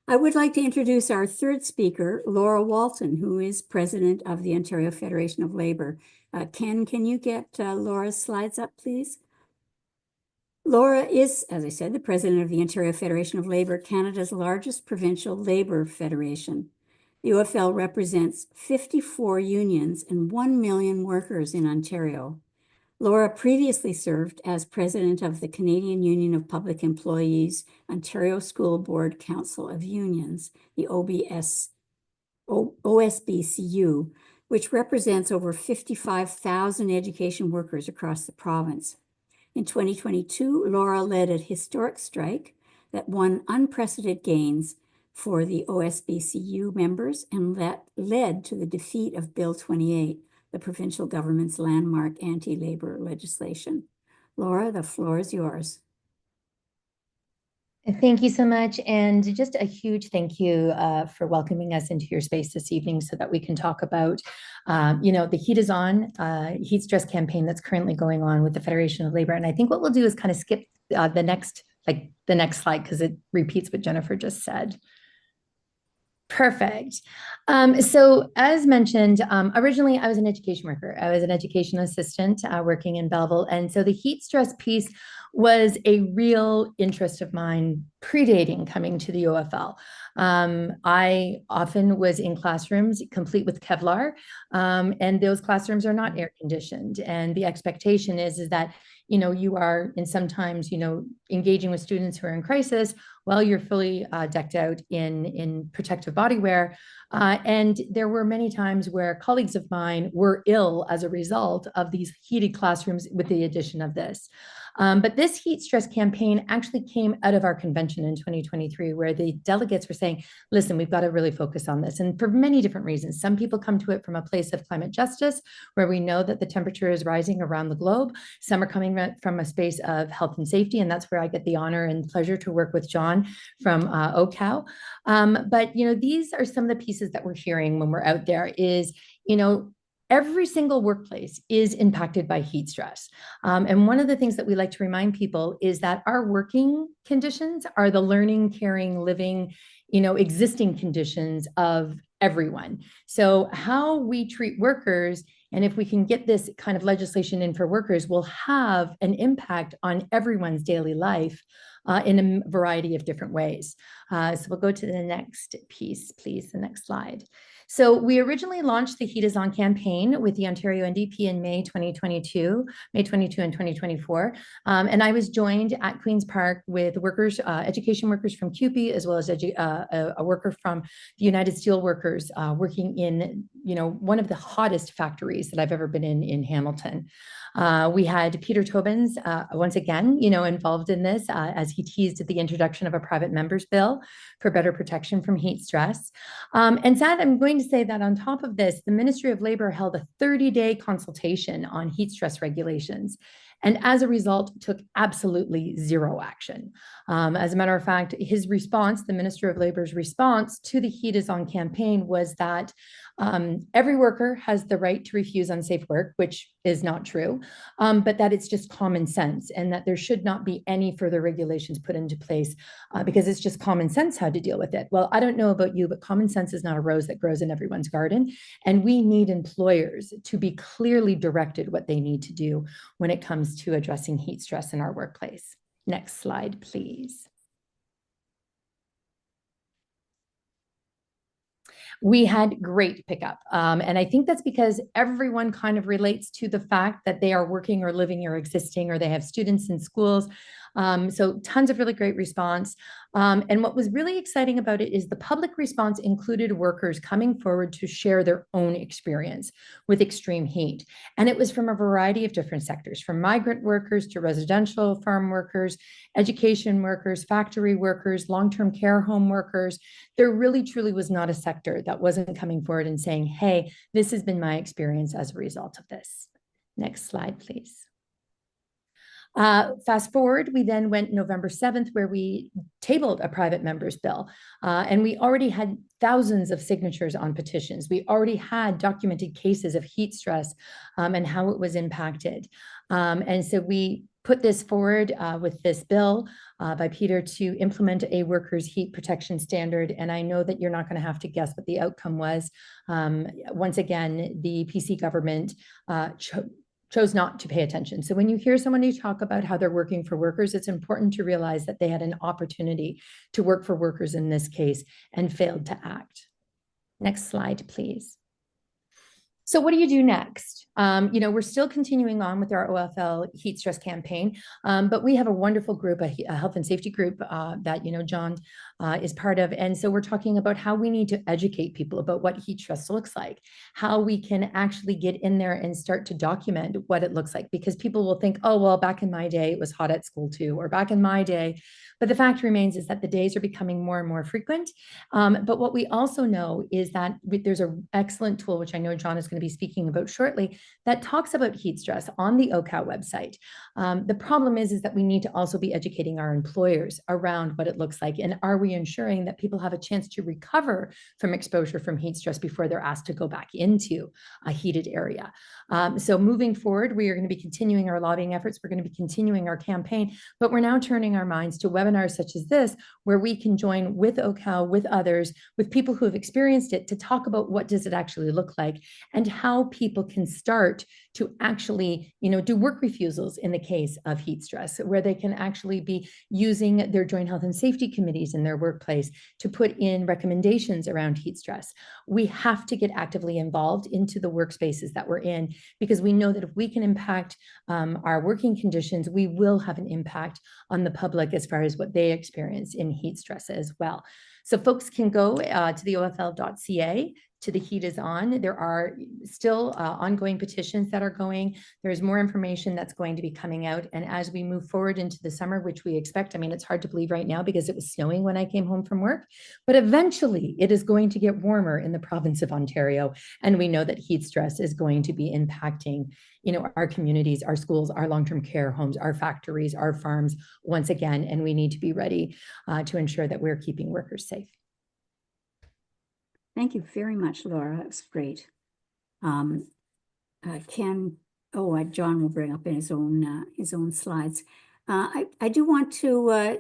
I would like to introduce our third speaker, Laura Walton, who is president of the Ontario Federation of Labor. Ken, can you get Laura's slides up, please? Laura is, as I said, the president of the Ontario Federation of Labor, Canada's largest provincial labor federation. The OFL represents 54 unions and 1 million workers in Ontario. Laura previously served as president of the Canadian Union of Public Employees, Ontario School Board Council of Unions, the OSBCU, which represents over 55,000 education workers across the province. In 2022, Laura led a historic strike that won unprecedented gains for the OSBCU members and that led to the defeat of Bill 28, the provincial government's landmark anti-labor legislation. Laura, the floor is yours. Thank you so much. And just a huge thank you for welcoming us into your space this evening so that we can talk about, you know, the Heat is On, heat stress campaign that's currently going on with the Federation of Labor. And I think what we'll do is kind of skip the next slide because it repeats what Jennifer just said. Perfect. So as mentioned, originally I was an education worker. I was an education assistant working in Belleville. And so the heat stress piece was a real interest of mine predating coming to the OFL. I often was in classrooms complete with Kevlar, and those classrooms are not air conditioned. And the expectation is that, you know, you are in sometimes, you know, engaging with students who are in crisis while you're fully decked out in protective body wear. And there were many times where colleagues of mine were ill as a result of these heated classrooms with the addition of this. But this heat stress campaign actually came out of our convention in 2023, where the delegates were saying, listen, we've got to really focus on this. And for many different reasons, some people come to it from a place of climate justice, where we know that the temperature is rising around the globe. Some are coming from a space of health and safety. And that's where I get the honor and pleasure to work with John from OCAL. But, these are some of the pieces that we're hearing when we're out there is, every single workplace is impacted by heat stress. And one of the things that we like to remind people is that our working conditions are the learning, caring, living, existing conditions of everyone. So how we treat workers, and if we can get this kind of legislation in for workers, will have an impact on everyone's daily life in a variety of different ways. So we'll go to the next piece, please, the next slide. So we originally launched the Heat is On campaign with the Ontario NDP in May 22 and 2024. And I was joined at Queen's Park with workers, education workers from CUPE, as well as a worker from the United Steelworkers working in, one of the hottest factories that I've ever been in Hamilton. We had Peter Tobins, once again, involved in this as he teased at the introduction of a private member's bill for better protection from heat stress. And Sad, I'm going to say that on top of this, the Ministry of Labor held a 30-day consultation on heat stress regulations. And as a result, took absolutely zero action. As a matter of fact, his response, the Minister of Labor's response to the Heat is On campaign was that every worker has the right to refuse unsafe work, which is not true, but that it's just common sense and that there should not be any further regulations put into place because it's just common sense how to deal with it. Well, I don't know about you, but common sense is not a rose that grows in everyone's garden. And we need employers to be clearly directed what they need to do when it comes to addressing heat stress in our workplace. Next slide, please. We had great pickup. And I think that's because everyone kind of relates to the fact that they are working or living or existing, or they have students in schools. So tons of really great response. And what was really exciting about it is the public response included workers coming forward to share their own experience with extreme heat. And it was from a variety of different sectors, from migrant workers to residential farm workers, education workers, factory workers, long-term care home workers. There really truly was not a sector that wasn't coming forward and saying, hey, this has been my experience as a result of this. Next slide, please. Fast forward, we then went November 7th, where we tabled a private member's bill. And we already had thousands of signatures on petitions. We already had documented cases of heat stress and how it was impacted. And so we put this forward with this bill by Peter to implement a workers' heat protection standard. And I know that you're not going to have to guess what the outcome was. Once again, the PC government chose not to pay attention. So when you hear someone talk about how they're working for workers, it's important to realize that they had an opportunity to work for workers in this case and failed to act. Next slide, please. So what do you do next? We're still continuing on with our OFL heat stress campaign, but we have a wonderful group, a health and safety group that, John is part of. And so we're talking about how we need to educate people about what heat stress looks like, how we can actually get in there and start to document what it looks like, because people will think, oh, well, back in my day, it was hot at school too, or back in my day. But the fact remains is that the days are becoming more and more frequent. But what we also know is that there's an excellent tool, which I know John is going to be speaking about shortly, that talks about heat stress on the OCAL website. The problem is that we need to also be educating our employers around what it looks like. And are we ensuring that people have a chance to recover from exposure from heat stress before they're asked to go back into a heated area? So moving forward, we are going to be continuing our lobbying efforts. We're going to be continuing our campaign, but we're now turning our minds to webinars such as this, where we can join with OCAL, with others, with people who have experienced it, to talk about what does it actually look like and how people can start to actually, do work refusals in the case of heat stress, where they can actually be using their joint health and safety committees in their workplace to put in recommendations around heat stress. We have to get actively involved into the workspaces that we're in, because we know that if we can impact our working conditions, we will have an impact on the public as far as what they experience in heat stress as well. So folks can go to the ofl.ca, to the heat is on. There are still ongoing petitions that are going. There's more information that's going to be coming out. And as we move forward into the summer, which we expect, I mean, it's hard to believe right now because it was snowing when I came home from work, but eventually it is going to get warmer in the province of Ontario. And we know that heat stress is going to be impacting, our communities, our schools, our long-term care homes, our factories, our farms once again. And we need to be ready to ensure that we're keeping workers safe. Thank you very much, Laura. That was great. John will bring up in his own slides. I do want to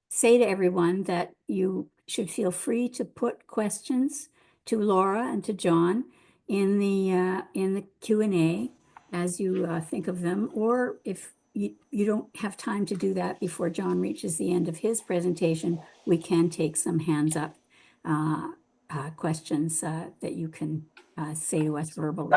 say to everyone that you should feel free to put questions to Laura and to John in the Q&A as you think of them, or if you don't have time to do that before John reaches the end of his presentation, we can take some hands up questions that you can say to us verbally.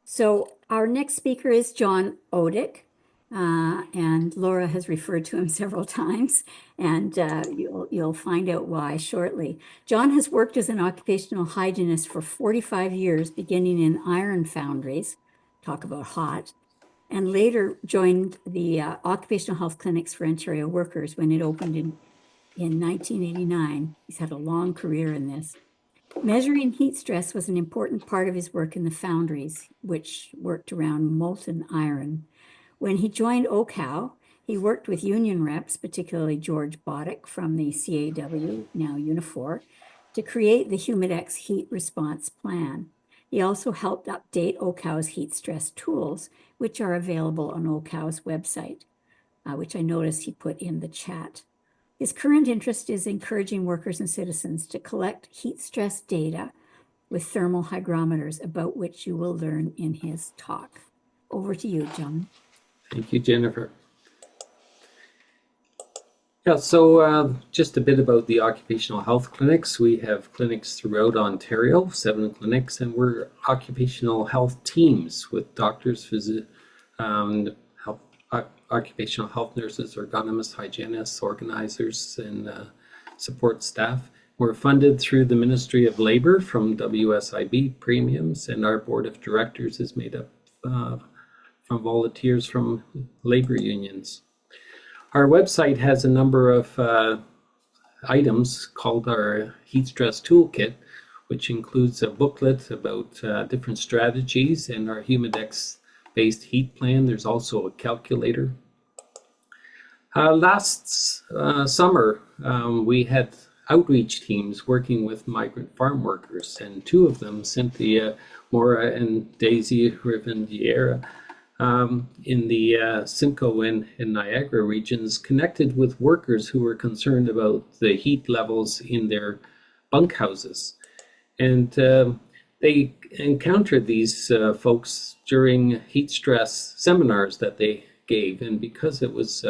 So our next speaker is John Odick, and Laura has referred to him several times, and you'll find out why shortly. John has worked as an occupational hygienist for 45 years, beginning in iron foundries, talk about hot, and later joined the Occupational Health Clinics for Ontario Workers when it opened in 1989. He's had a long career in this. Measuring heat stress was an important part of his work in the foundries, which worked around molten iron. When he joined OCAL, he worked with union reps, particularly George Boddick from the CAW, now Unifor, to create the Humidex heat response plan. He also helped update OCAL's heat stress tools, which are available on OCAL's website, which I noticed he put in the chat. His current interest is encouraging workers and citizens to collect heat stress data with thermal hygrometers, about which you will learn in his talk. Over to you, John. Thank you, Jennifer. Yeah, so just a bit about the occupational health clinics. We have clinics throughout Ontario, 7 clinics, and we're occupational health teams with doctors, occupational health nurses, ergonomists, hygienists, organizers, and support staff. We're funded through the Ministry of Labor from WSIB premiums, and our board of directors is made up from volunteers from labor unions. Our website has a number of items called our Heat Stress Toolkit, which includes a booklet about different strategies and our Humidex-based heat plan. There's also a calculator. Last summer, we had outreach teams working with migrant farm workers, and 2 of them, Cynthia Mora and Daisy Rivendiera, in the Simcoe and Niagara regions, connected with workers who were concerned about the heat levels in their bunkhouses. And they encountered these folks during heat stress seminars that they gave. And because it was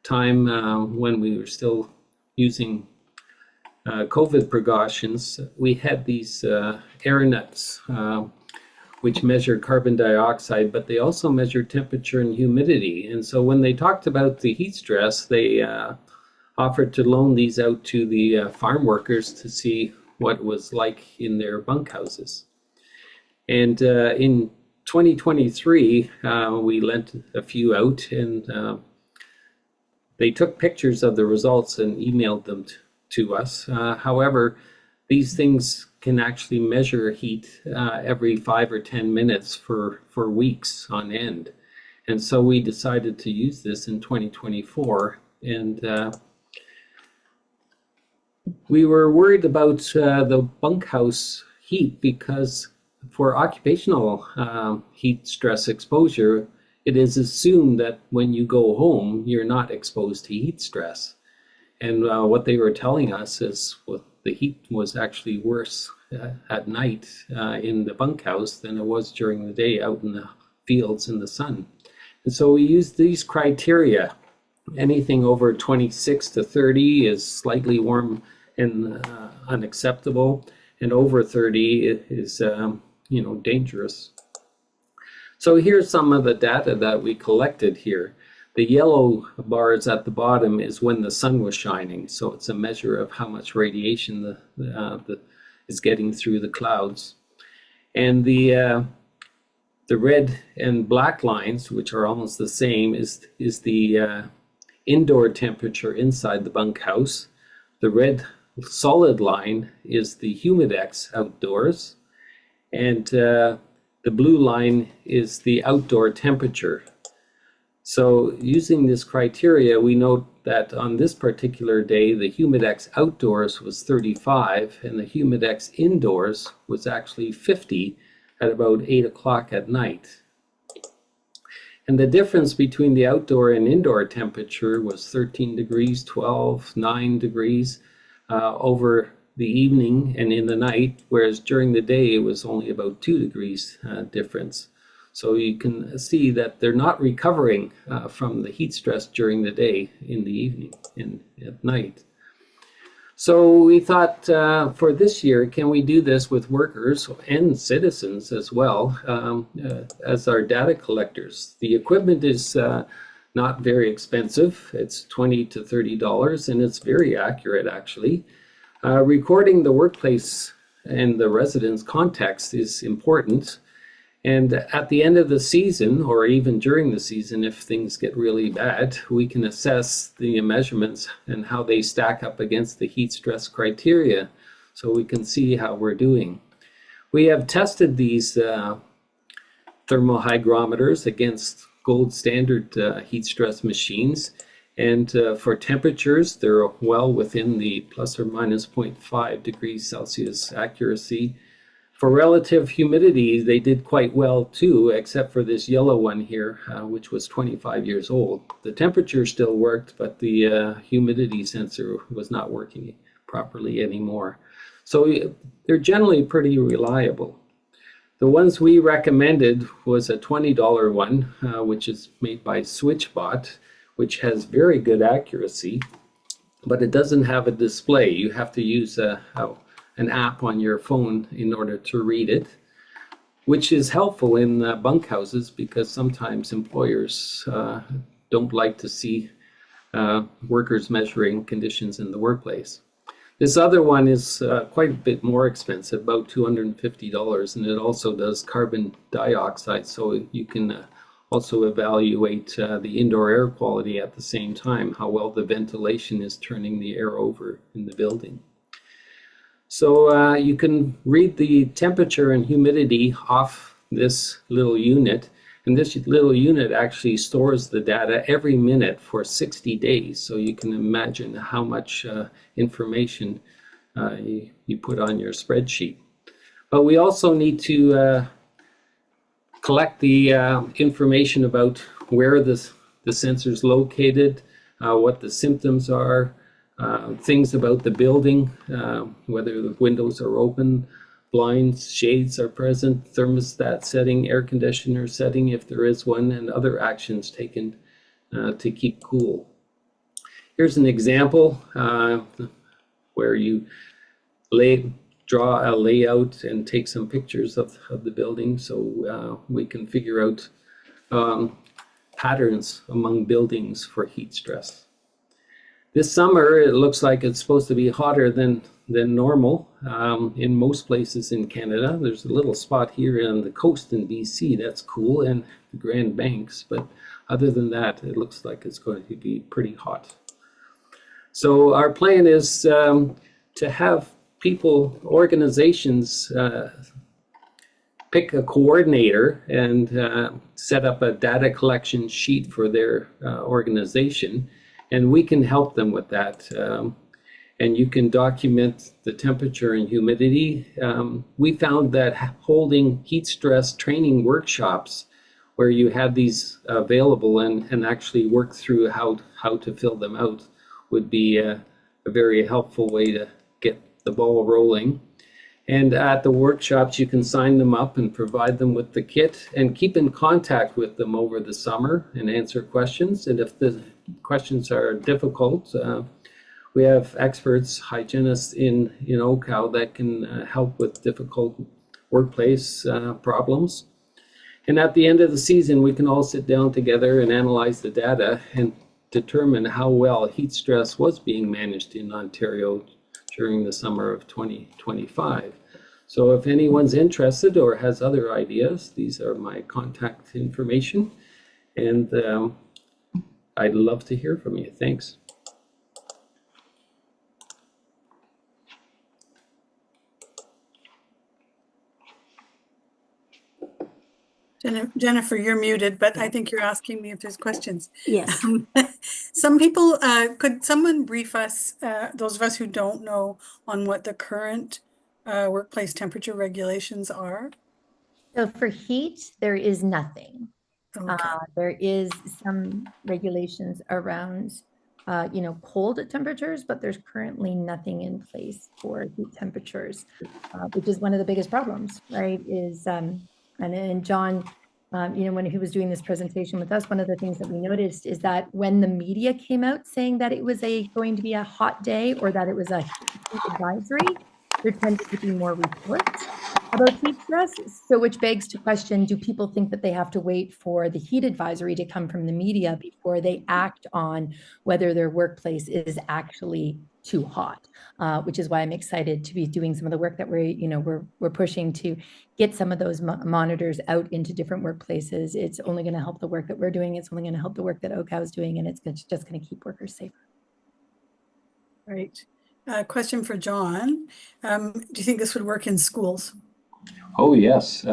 time when we were still using COVID precautions, we had these air nets which measure carbon dioxide, but they also measure temperature and humidity. And so when they talked about the heat stress, they offered to loan these out to the farm workers to see what it was like in their bunkhouses. And in 2023, we lent a few out, and they took pictures of the results and emailed them to us. However, these things can actually measure heat every 5 or 10 minutes for weeks on end. And so we decided to use this in 2024. And we were worried about the bunkhouse heat because for occupational heat stress exposure, it is assumed that when you go home, you're not exposed to heat stress. And what they were telling us is the heat was actually worse at night in the bunkhouse than it was during the day out in the fields in the sun. And so we used these criteria. Anything over 26 to 30 is slightly warm and unacceptable, and over 30 is dangerous. So here's some of the data that we collected here. The yellow bars at the bottom is when the sun was shining, so it's a measure of how much radiation is getting through the clouds. And the red and black lines, which are almost the same, is the indoor temperature inside the bunkhouse. The red solid line is the humidex outdoors, and the blue line is the outdoor temperature. So using this criteria, we note that on this particular day, the humidex outdoors was 35 and the humidex indoors was actually 50 at about 8 o'clock at night. And the difference between the outdoor and indoor temperature was 13 degrees, 12, 9 degrees over the evening and in the night, whereas during the day it was only about 2 degrees difference. So you can see that they're not recovering from the heat stress during the day in the evening and at night. So we thought for this year, can we do this with workers and citizens as well as our data collectors? The equipment is not very expensive. It's $20 to $30 and it's very accurate actually. Recording the workplace and the residence context is important. And at the end of the season, or even during the season, if things get really bad, we can assess the measurements and how they stack up against the heat stress criteria, so we can see how we're doing. We have tested these thermal hygrometers against gold standard heat stress machines, and for temperatures, they're well within the plus or minus 0.5 degrees Celsius accuracy. For relative humidity, they did quite well too, except for this yellow one here, which was 25 years old. The temperature still worked, but the humidity sensor was not working properly anymore. So they're generally pretty reliable. The ones we recommended was a $20 one, which is made by SwitchBot, which has very good accuracy, but it doesn't have a display. You have to use an app on your phone in order to read it, which is helpful in bunkhouses because sometimes employers don't like to see workers measuring conditions in the workplace. This other one is quite a bit more expensive, about $250, and it also does carbon dioxide, so you can also evaluate the indoor air quality at the same time, how well the ventilation is turning the air over in the building. So you can read the temperature and humidity off this little unit, and this little unit actually stores the data every minute for 60 days. So you can imagine how much information you put on your spreadsheet. But we also need to collect the information about where the sensor's located, what the symptoms are, things about the building, whether the windows are open, blinds, shades are present, thermostat setting, air conditioner setting if there is one, and other actions taken to keep cool. Here's an example where you draw a layout and take some pictures of the building so we can figure out patterns among buildings for heat stress. This summer, it looks like it's supposed to be hotter than normal in most places in Canada. There's a little spot here on the coast in BC that's cool, and the Grand Banks, but other than that, it looks like it's going to be pretty hot. So our plan is to have people, organizations, pick a coordinator and set up a data collection sheet for their organization. And we can help them with that. And you can document the temperature and humidity. We found that holding heat stress training workshops where you had these available and actually work through how to fill them out would be a very helpful way to get the ball rolling. And at the workshops, you can sign them up and provide them with the kit and keep in contact with them over the summer and answer questions. And if the questions are difficult, we have experts, hygienists in OCAL that can help with difficult workplace problems. And at the end of the season, we can all sit down together and analyze the data and determine how well heat stress was being managed in Ontario during the summer of 2025. So if anyone's interested or has other ideas, these are my contact information, and I'd love to hear from you. Thanks. Jennifer, you're muted, but I think you're asking me if there's questions. Yes. Some people, could someone brief us, those of us who don't know, on what the current workplace temperature regulations are? So for heat, there is nothing. Okay. There is some regulations around, cold temperatures, but there's currently nothing in place for heat temperatures, which is one of the biggest problems, right? And John, when he was doing this presentation with us, one of the things that we noticed is that when the media came out saying that it was going to be a hot day or that it was a heat advisory, there tended to be more reports about heat stress. So which begs to question, do people think that they have to wait for the heat advisory to come from the media before they act on whether their workplace is actually too hot? Which is why I'm excited to be doing some of the work that we're pushing to get some of those monitors out into different workplaces. It's only going to help the work that we're doing. It's only going to help the work that OCAO is doing, and it's just going to keep workers safer. Right. Question for John. Do you think this would work in schools? Oh, yes,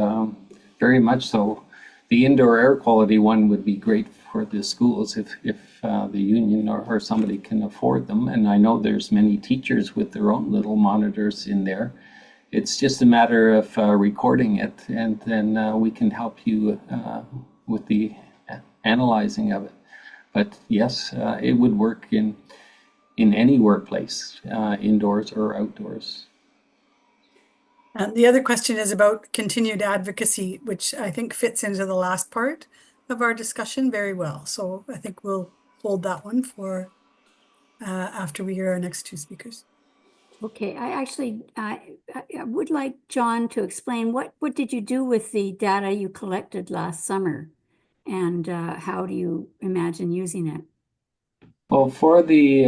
very much so. The indoor air quality one would be great for the schools if the union or somebody can afford them. And I know there's many teachers with their own little monitors in there. It's just a matter of recording it, and then we can help you with the analyzing of it. But yes, it would work in any workplace, indoors or outdoors. And the other question is about continued advocacy, which I think fits into the last part of our discussion very well. So I think we'll hold that one for after we hear our next two speakers. Okay, I would like John to explain what did you do with the data you collected last summer, and how do you imagine using it? Well, for the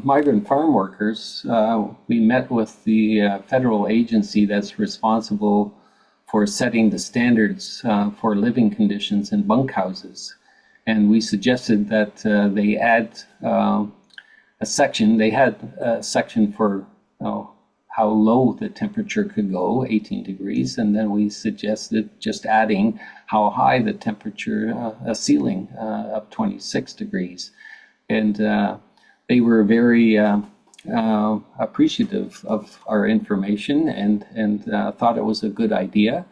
migrant farm workers, we met with the federal agency that's responsible for setting the standards for living conditions in bunkhouses. And we suggested that they add a section. They had a section for how low the temperature could go, 18 degrees. And then we suggested just adding how high the temperature, a ceiling of 26 degrees. And they were very appreciative of our information and thought it was a good idea.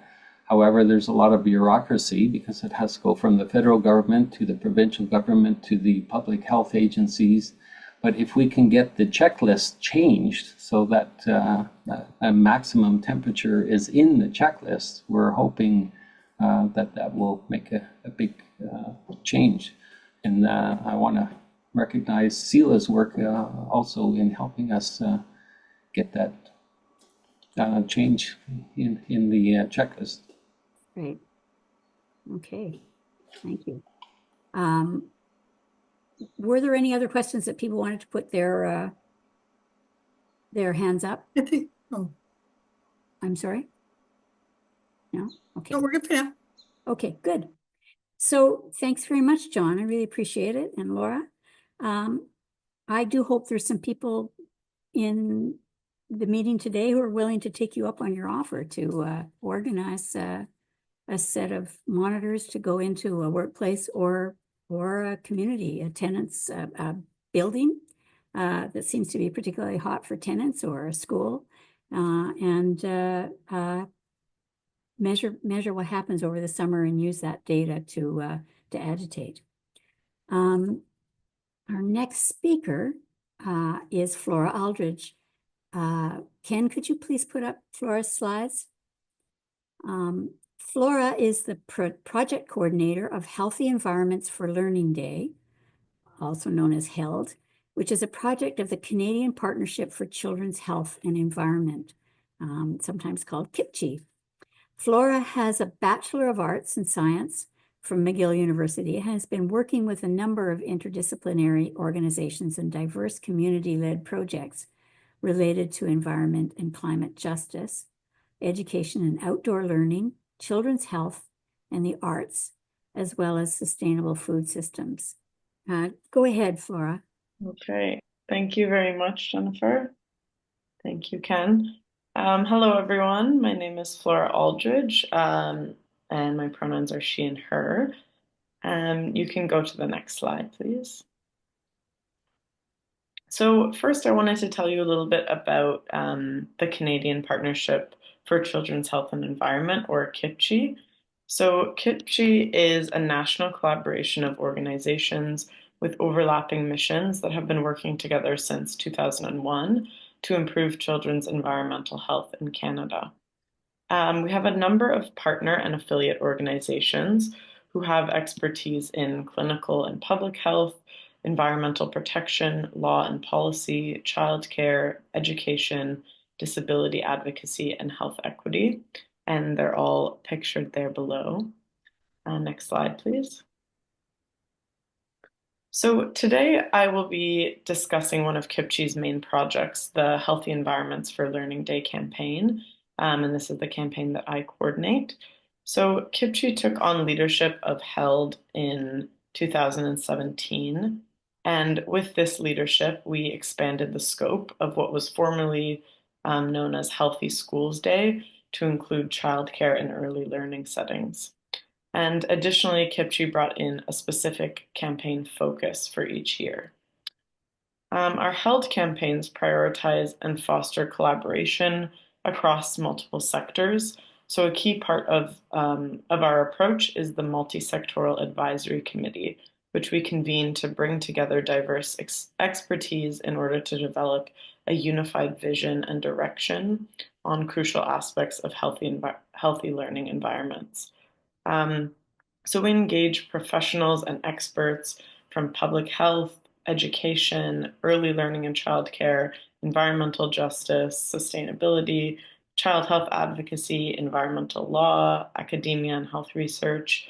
However, there's a lot of bureaucracy because it has to go from the federal government to the provincial government to the public health agencies. But if we can get the checklist changed so that a maximum temperature is in the checklist, we're hoping that will make a big change. And I want to recognize Sela's work also in helping us get that change in the checklist. Great. Okay, thank you. Were there any other questions that people wanted to put their hands up? I think, oh, I'm sorry? No? Okay. no, we're good for now. Okay, good. So thanks very much, John. I really appreciate it. And Laura, I do hope there's some people in the meeting today who are willing to take you up on your offer to organize a set of monitors to go into a workplace or a community, a tenant's building that seems to be particularly hot for tenants, or a school, and measure what happens over the summer and use that data to agitate. Our next speaker is Flora Aldridge. Ken, could you please put up Flora's slides? Flora is the project coordinator of Healthy Environments for Learning Day, also known as HELD, which is a project of the Canadian Partnership for Children's Health and Environment, sometimes called KIPCHE. Flora has a Bachelor of Arts in Science from McGill University and has been working with a number of interdisciplinary organizations and diverse community-led projects related to environment and climate justice, education and outdoor learning, children's health, and the arts, as well as sustainable food systems. Go ahead, Flora. Okay, thank you very much, Jennifer. Thank you, Ken. Hello, everyone. My name is Flora Aldridge, and my pronouns are she and her. You can go to the next slide, please. So first, I wanted to tell you a little bit about the Canadian Partnership for Children's Health and Environment, or KIPCHE. So KIPCHE is a national collaboration of organizations with overlapping missions that have been working together since 2001 to improve children's environmental health in Canada. We have a number of partner and affiliate organizations who have expertise in clinical and public health, environmental protection, law and policy, childcare, education, disability advocacy, and health equity. And they're all pictured there below. Next slide, please. So today I will be discussing one of KIPCHE's main projects, the Healthy Environments for Learning Day campaign. And this is the campaign that I coordinate. So KIPCHE took on leadership of HELD in 2017. And with this leadership, we expanded the scope of what was formerly known as Healthy Schools Day to include childcare and early learning settings. And additionally, KIPCHE brought in a specific campaign focus for each year. Our HELD campaigns prioritize and foster collaboration across multiple sectors. So a key part of our approach is the Multi-Sectoral Advisory Committee, which we convene to bring together diverse expertise in order to develop a unified vision and direction on crucial aspects of healthy learning environments. So we engage professionals and experts from public health, education, early learning and childcare, environmental justice, sustainability, child health advocacy, environmental law, academia and health research,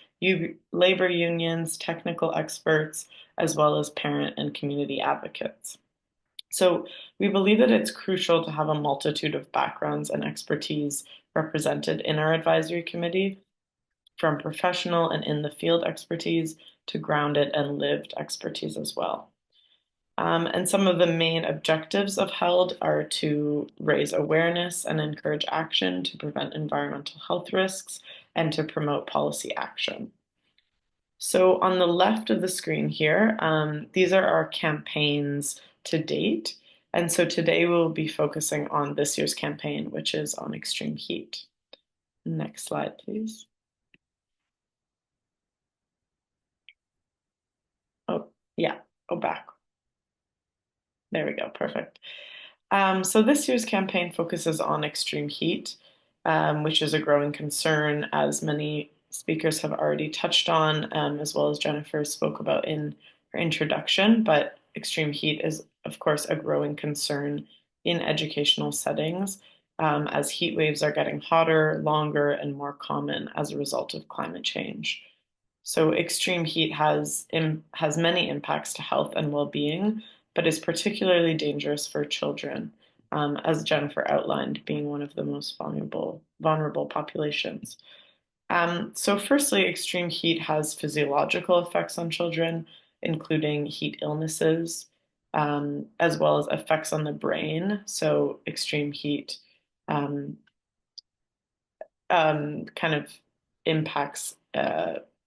labor unions, technical experts, as well as parent and community advocates. So we believe that it's crucial to have a multitude of backgrounds and expertise represented in our advisory committee, from professional and in the field expertise to grounded and lived expertise as well. And some of the main objectives of HELD are to raise awareness and encourage action to prevent environmental health risks and to promote policy action. So on the left of the screen here, these are our campaigns to date. And so today we'll be focusing on this year's campaign, which is on extreme heat. Next slide, please. Oh, yeah, go back. There we go, perfect. So this year's campaign focuses on extreme heat, which is a growing concern, as many speakers have already touched on, as well as Jennifer spoke about in her introduction. But extreme heat is, of course, a growing concern in educational settings, as heat waves are getting hotter, longer, and more common as a result of climate change. So extreme heat has many impacts to health and well-being, but is particularly dangerous for children, as Jennifer outlined, being one of the most vulnerable populations. So firstly, extreme heat has physiological effects on children, including heat illnesses, as well as effects on the brain. So extreme heat kind of impacts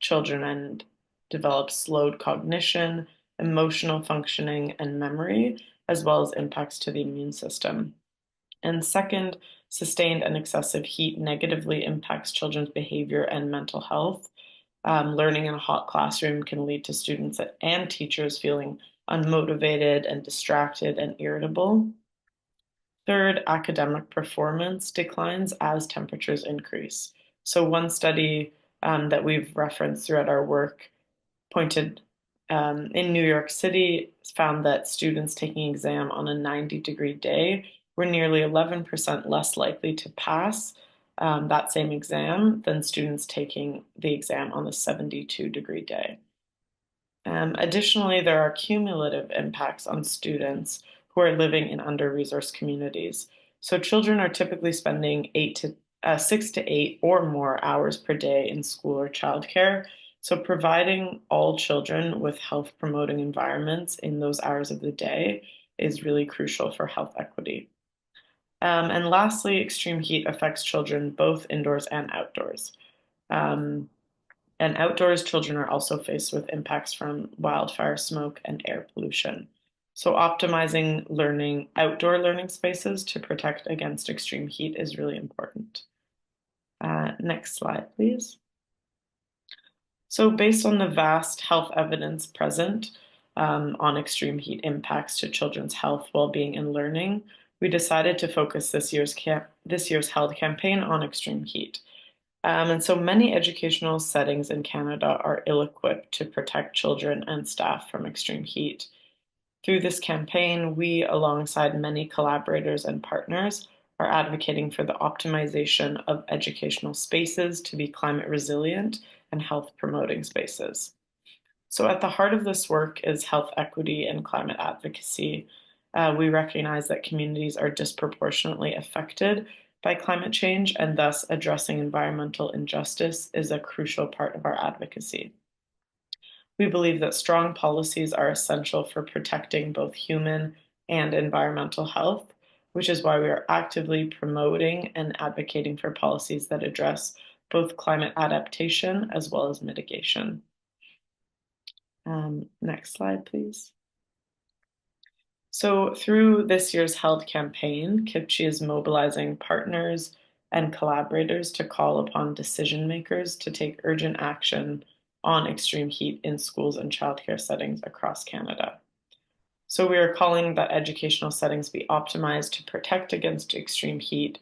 children and develops slowed cognition, emotional functioning, and memory, as well as impacts to the immune system. And second, sustained and excessive heat negatively impacts children's behavior and mental health. Learning in a hot classroom can lead to students and teachers feeling unmotivated and distracted and irritable. Third, academic performance declines as temperatures increase. So one study that we've referenced throughout our work pointed in New York City found that students taking an exam on a 90-degree day were nearly 11% less likely to pass that same exam than students taking the exam on the 72-degree day. Additionally, there are cumulative impacts on students who are living in under-resourced communities. So children are typically spending 6 to 8 or more hours per day in school or childcare. So providing all children with health promoting environments in those hours of the day is really crucial for health equity. And lastly, extreme heat affects children both indoors and outdoors. And outdoors, children are also faced with impacts from wildfire smoke and air pollution. So optimizing outdoor learning spaces to protect against extreme heat is really important. Next slide, please. So based on the vast health evidence present on extreme heat impacts to children's health, well-being, and learning, we decided to focus this year's health campaign on extreme heat. And so many educational settings in Canada are ill-equipped to protect children and staff from extreme heat. Through this campaign, we, alongside many collaborators and partners, are advocating for the optimization of educational spaces to be climate resilient and health promoting spaces. So at the heart of this work is health equity and climate advocacy. We recognize that communities are disproportionately affected by climate change, and thus addressing environmental injustice is a crucial part of our advocacy. We believe that strong policies are essential for protecting both human and environmental health, which is why we are actively promoting and advocating for policies that address both climate adaptation as well as mitigation. Next slide, please. So through this year's health campaign, Kipchi is mobilizing partners and collaborators to call upon decision makers to take urgent action on extreme heat in schools and childcare settings across Canada. So we are calling that educational settings be optimized to protect against extreme heat.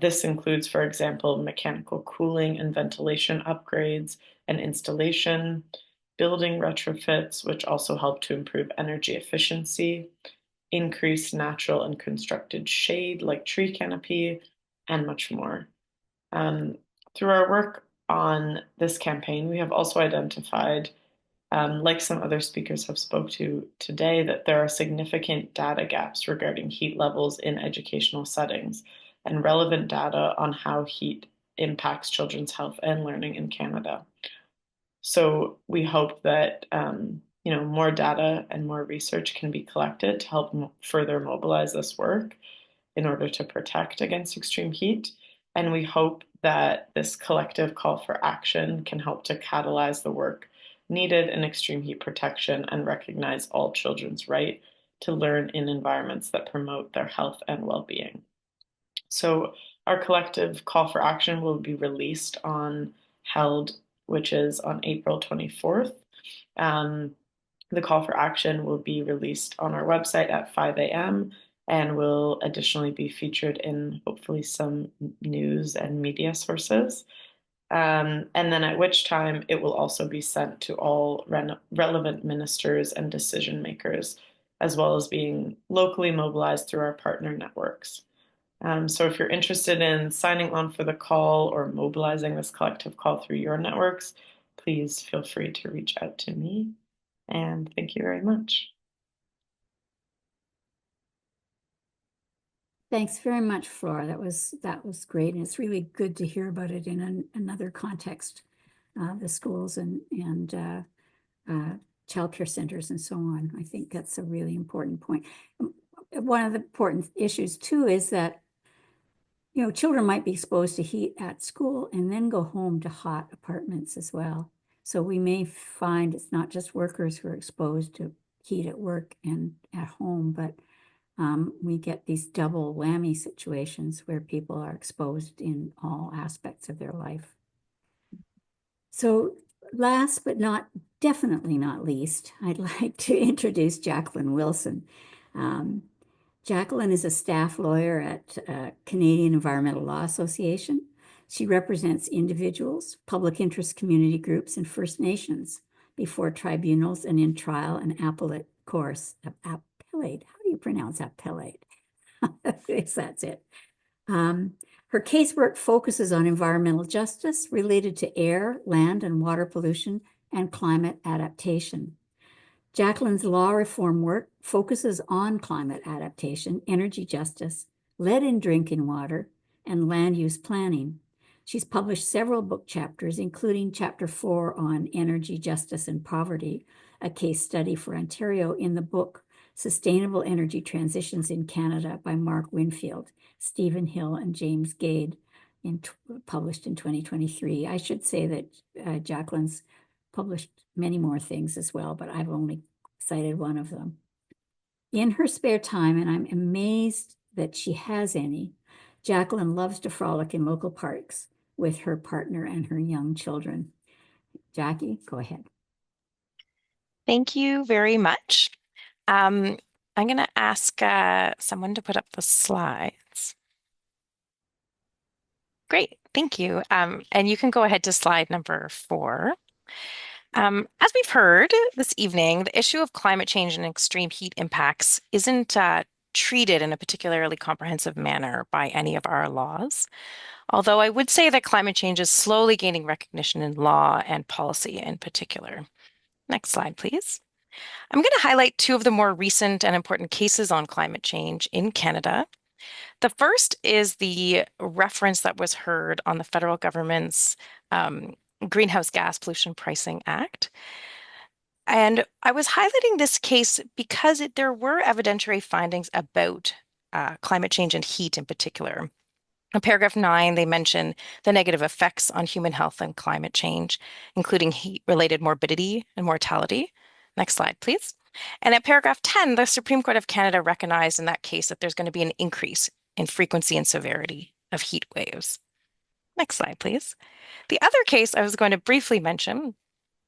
This includes, for example, mechanical cooling and ventilation upgrades and installation, building retrofits, which also help to improve energy efficiency, increase natural and constructed shade like tree canopy, and much more. Through our work on this campaign, we have also identified, like some other speakers have spoke to today, that there are significant data gaps regarding heat levels in educational settings and relevant data on how heat impacts children's health and learning in Canada. So we hope that more data and more research can be collected to help further mobilize this work in order to protect against extreme heat. And we hope that this collective call for action can help to catalyze the work needed in extreme heat protection and recognize all children's right to learn in environments that promote their health and well-being. So our collective call for action will be released on HELD, which is on April 24th. The call for action will be released on our website at 5 a.m. and will additionally be featured in hopefully some news and media sources. And then at which time it will also be sent to all relevant ministers and decision makers, as well as being locally mobilized through our partner networks. So if you're interested in signing on for the call or mobilizing this collective call through your networks, please feel free to reach out to me. And thank you very much. Thanks very much, Flora. That was great, and it's really good to hear about it in another context, the schools and childcare centers and so on. I think that's a really important point. One of the important issues too is that children might be exposed to heat at school and then go home to hot apartments as well. So we may find it's not just workers who are exposed to heat at work and at home, but we get these double whammy situations where people are exposed in all aspects of their life. So last but definitely not least, I'd like to introduce Jacqueline Wilson. Jacqueline is a staff lawyer at Canadian Environmental Law Association. She represents individuals, public interest community groups, and First Nations before tribunals and in trial and appellate courts. Appellate, how do you pronounce appellate? Yes, that's it. Her casework focuses on environmental justice related to air, land, and water pollution and climate adaptation. Jacqueline's law reform work focuses on climate adaptation, energy justice, lead in drinking water, and land use planning. She's published several book chapters, including Chapter 4 on energy justice and poverty, a case study for Ontario, in the book Sustainable Energy Transitions in Canada by Mark Winfield, Stephen Hill, and James Gade, published in 2023. I should say that Jacqueline's published many more things as well, but I've only cited one of them. In her spare time, and I'm amazed that she has any, Jacqueline loves to frolic in local parks with her partner and her young children. Jackie, go ahead. Thank you very much. I'm going to ask someone to put up the slides. Great, thank you. And you can go ahead to slide number 4. As we've heard this evening, the issue of climate change and extreme heat impacts isn't treated in a particularly comprehensive manner by any of our laws. Although I would say that climate change is slowly gaining recognition in law and policy in particular. Next slide, please. I'm going to highlight 2 of the more recent and important cases on climate change in Canada. The first is the reference that was heard on the federal government's Greenhouse Gas Pollution Pricing Act. And I was highlighting this case because there were evidentiary findings about climate change and heat in particular. In paragraph 9, they mention the negative effects on human health and climate change, including heat-related morbidity and mortality. Next slide, please. And at paragraph 10, the Supreme Court of Canada recognized in that case that there's going to be an increase in frequency and severity of heat waves. Next slide, please. The other case I was going to briefly mention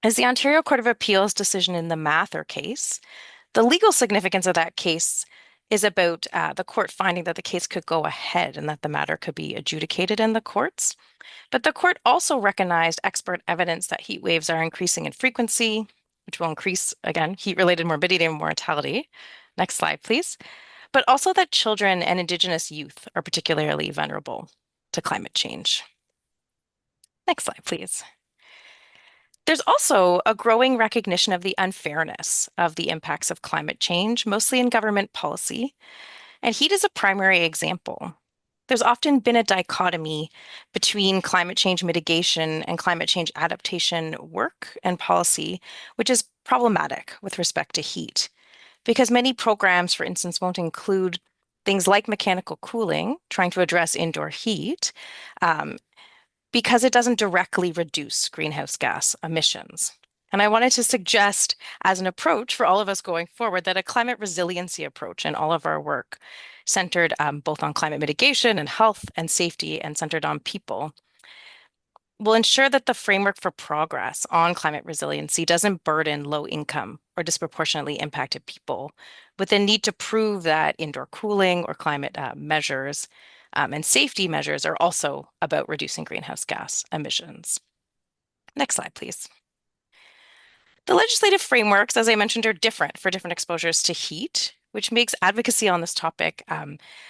is the Ontario Court of Appeals decision in the Mather case. The legal significance of that case is about the court finding that the case could go ahead and that the matter could be adjudicated in the courts. But the court also recognized expert evidence that heat waves are increasing in frequency, which will increase, again, heat-related morbidity and mortality. Next slide, please. But also that children and Indigenous youth are particularly vulnerable to climate change. Next slide, please. There's also a growing recognition of the unfairness of the impacts of climate change, mostly in government policy, and heat is a primary example. There's often been a dichotomy between climate change mitigation and climate change adaptation work and policy, which is problematic with respect to heat, because many programs, for instance, won't include things like mechanical cooling, trying to address indoor heat, because it doesn't directly reduce greenhouse gas emissions. And I wanted to suggest as an approach for all of us going forward that a climate resiliency approach in all of our work centered both on climate mitigation and health and safety and centered on people will ensure that the framework for progress on climate resiliency doesn't burden low income or disproportionately impacted people with the need to prove that indoor cooling or climate measures and safety measures are also about reducing greenhouse gas emissions. Next slide, please. The legislative frameworks, as I mentioned, are different for different exposures to heat, which makes advocacy on this topic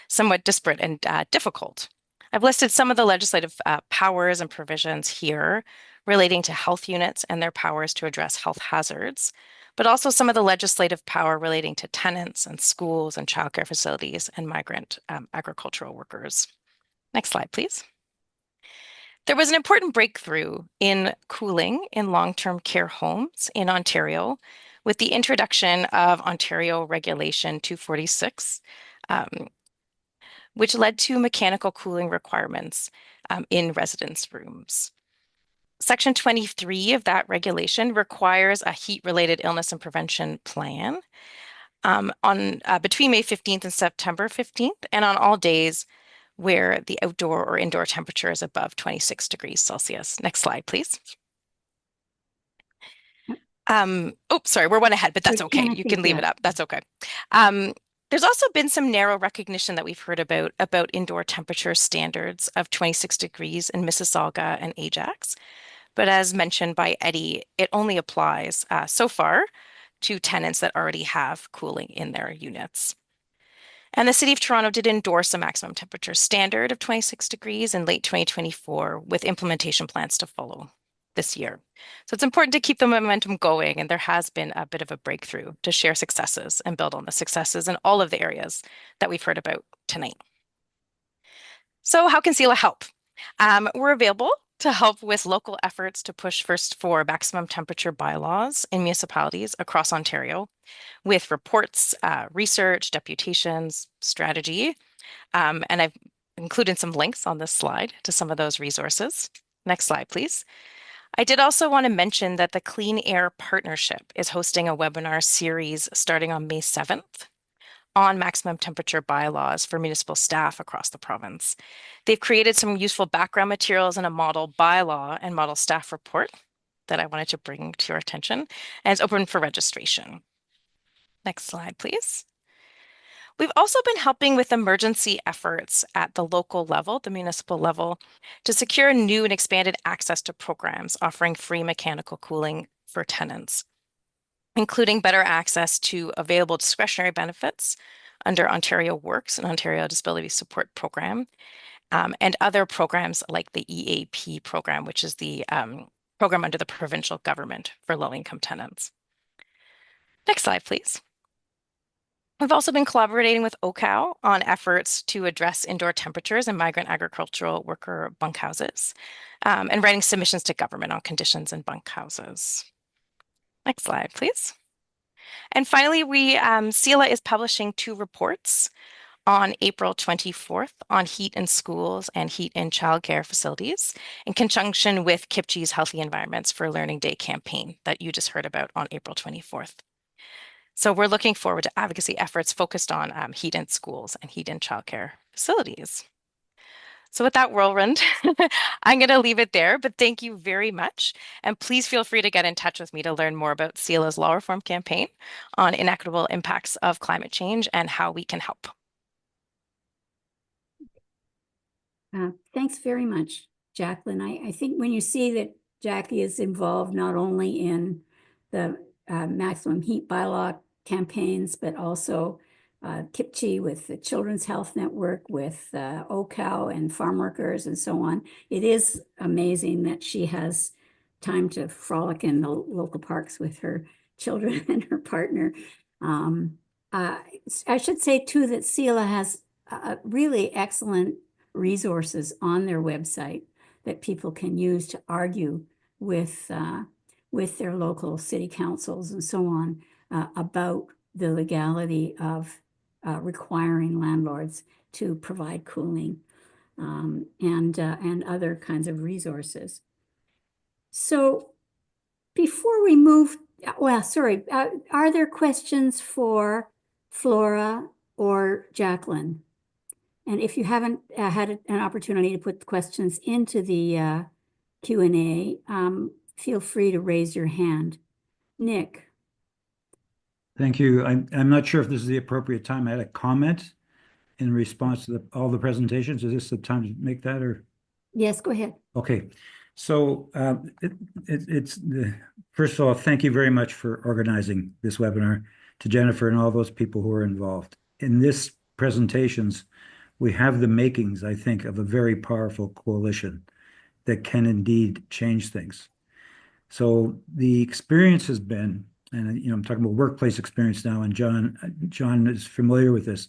somewhat disparate and difficult. I've listed some of the legislative powers and provisions here relating to health units and their powers to address health hazards, but also some of the legislative power relating to tenants and schools and childcare facilities and migrant agricultural workers. Next slide, please. There was an important breakthrough in cooling in long-term care homes in Ontario with the introduction of Ontario Regulation 246, which led to mechanical cooling requirements in residence rooms. Section 23 of that regulation requires a heat-related illness and prevention plan between May 15th and September 15th, and on all days where the outdoor or indoor temperature is above 26 degrees Celsius. Next slide, please. Oh, sorry, we're one ahead, but that's okay. You can leave it up. That's okay. There's also been some narrow recognition that we've heard about indoor temperature standards of 26 degrees in Mississauga and Ajax. But as mentioned by Eddie, it only applies so far to tenants that already have cooling in their units. And the City of Toronto did endorse a maximum temperature standard of 26 degrees in late 2024 with implementation plans to follow this year. So it's important to keep the momentum going, and there has been a bit of a breakthrough to share successes and build on the successes in all of the areas that we've heard about tonight. So how can CELA help? We're available to help with local efforts to push first for maximum temperature bylaws in municipalities across Ontario with reports, research, deputations, strategy. And I've included some links on this slide to some of those resources. Next slide, please. I did also want to mention that the Clean Air Partnership is hosting a webinar series starting on May 7th on maximum temperature bylaws for municipal staff across the province. They've created some useful background materials and a model bylaw and model staff report that I wanted to bring to your attention, and it's open for registration. Next slide, please. We've also been helping with emergency efforts at the local level, the municipal level, to secure new and expanded access to programs offering free mechanical cooling for tenants, including better access to available discretionary benefits under Ontario Works and Ontario Disability Support Program, and other programs like the EAP program, which is the program under the provincial government for low-income tenants. Next slide, please. We've also been collaborating with OCAL on efforts to address indoor temperatures in migrant agricultural worker bunkhouses, and writing submissions to government on conditions in bunkhouses. Next slide, please. And finally, CELA is publishing 2 reports on April 24th on heat in schools and heat in childcare facilities in conjunction with Kipchi's Healthy Environments for Learning Day campaign that you just heard about on April 24th. So we're looking forward to advocacy efforts focused on heat in schools and heat in childcare facilities. So with that whirlwind, I'm going to leave it there, but thank you very much. And please feel free to get in touch with me to learn more about CELA's law reform campaign on inequitable impacts of climate change and how we can help. Thanks very much, Jacqueline. I think when you see that Jackie is involved not only in the maximum heat bylaw campaigns, but also Kipchi with the Children's Health Network, with OCAL and farm workers and so on. It is amazing that she has time to frolic in the local parks with her children and her partner. I should say too that CELA has really excellent resources on their website that people can use to argue with their local city councils and so on about the legality of requiring landlords to provide cooling and other kinds of resources. So before we move, well, sorry, are there questions for Flora or Jacqueline? And if you haven't had an opportunity to put questions into the Q&A, feel free to raise your hand. Nick. Thank you. I'm not sure if this is the appropriate time. I had a comment in response to all the presentations. Is this the time to make that, or? Yes, go ahead. Okay. So first of all, thank you very much for organizing this webinar, to Jennifer and all those people who are involved. In this presentations, we have the makings, I think, of a very powerful coalition that can indeed change things. So the experience has been, and I'm talking about workplace experience now, and John is familiar with this.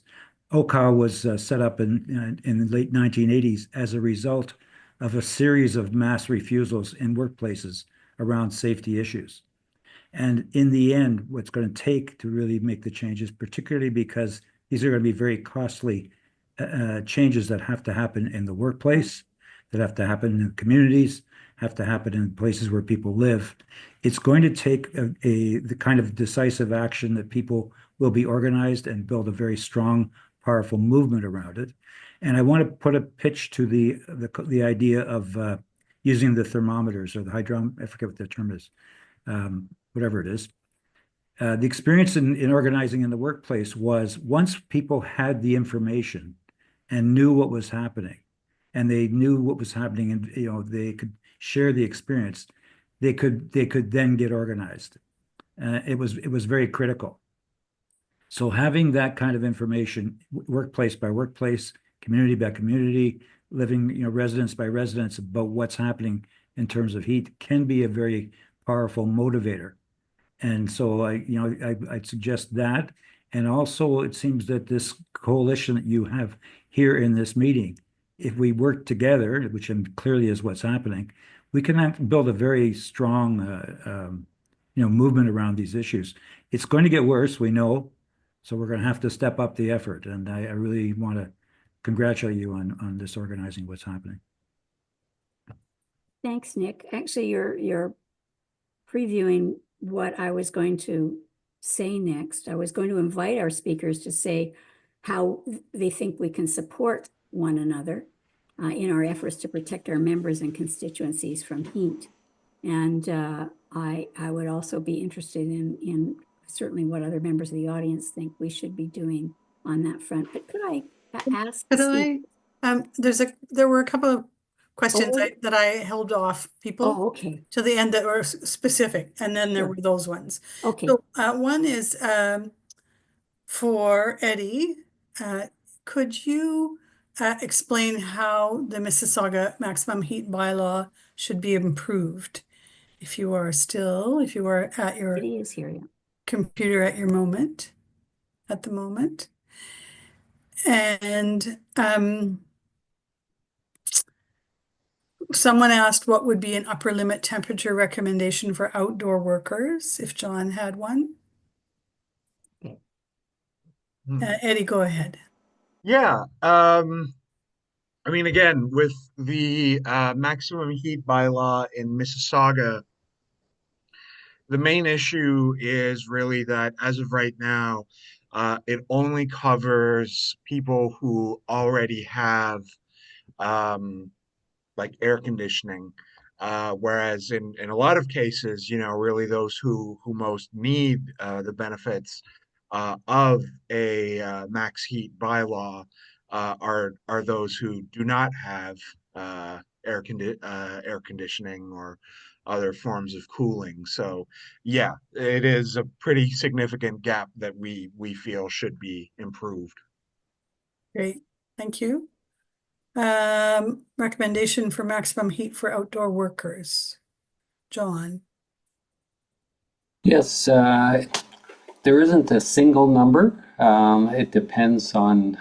OCAL was set up in the late 1980s as a result of a series of mass refusals in workplaces around safety issues. And in the end, what's going to take to really make the changes, particularly because these are going to be very costly changes that have to happen in the workplace, that have to happen in communities, have to happen in places where people live. It's going to take the kind of decisive action that people will be organized and build a very strong, powerful movement around it. And I want to put a pitch to the idea of using the thermometers or the I forget what the term is, whatever it is. The experience in organizing in the workplace was, once people had the information and knew what was happening, and they knew what was happening, and they could share the experience, they could then get organized. It was very critical. So having that kind of information, workplace by workplace, community by community, living, residence by residence about what's happening in terms of heat can be a very powerful motivator. And so I'd suggest that. And also, it seems that this coalition that you have here in this meeting, if we work together, which clearly is what's happening, we can build a very strong, movement around these issues. It's going to get worse, we know, so we're going to have to step up the effort. And I really want to congratulate you on this organizing what's happening. Thanks, Nick. Actually, you're previewing what I was going to say next. I was going to invite our speakers to say how they think we can support one another in our efforts to protect our members and constituencies from heat. And I would also be interested in certainly what other members of the audience think we should be doing on that front. But could I ask? Could I? There were a couple of questions Oh. that I held off people Okay. to the end that were specific, and then there Sure. were those ones. Okay. So one is for Eddie. Could you explain how the Mississauga maximum heat bylaw should be improved? If you are at your Eddie is here, yeah. computer at the moment. And someone asked what would be an upper limit temperature recommendation for outdoor workers, if John had one. Okay. Eddie, go ahead. Yeah. I mean, again, with the maximum heat bylaw in Mississauga, the main issue is really that as of right now, it only covers people who already have like air conditioning. Whereas in a lot of cases, really those who most need the benefits of a max heat bylaw are those who do not have air conditioning or other forms of cooling. So yeah, it is a pretty significant gap that we feel should be improved. Great, thank you. Recommendation for maximum heat for outdoor workers. John. Yes, there isn't a single number. It depends on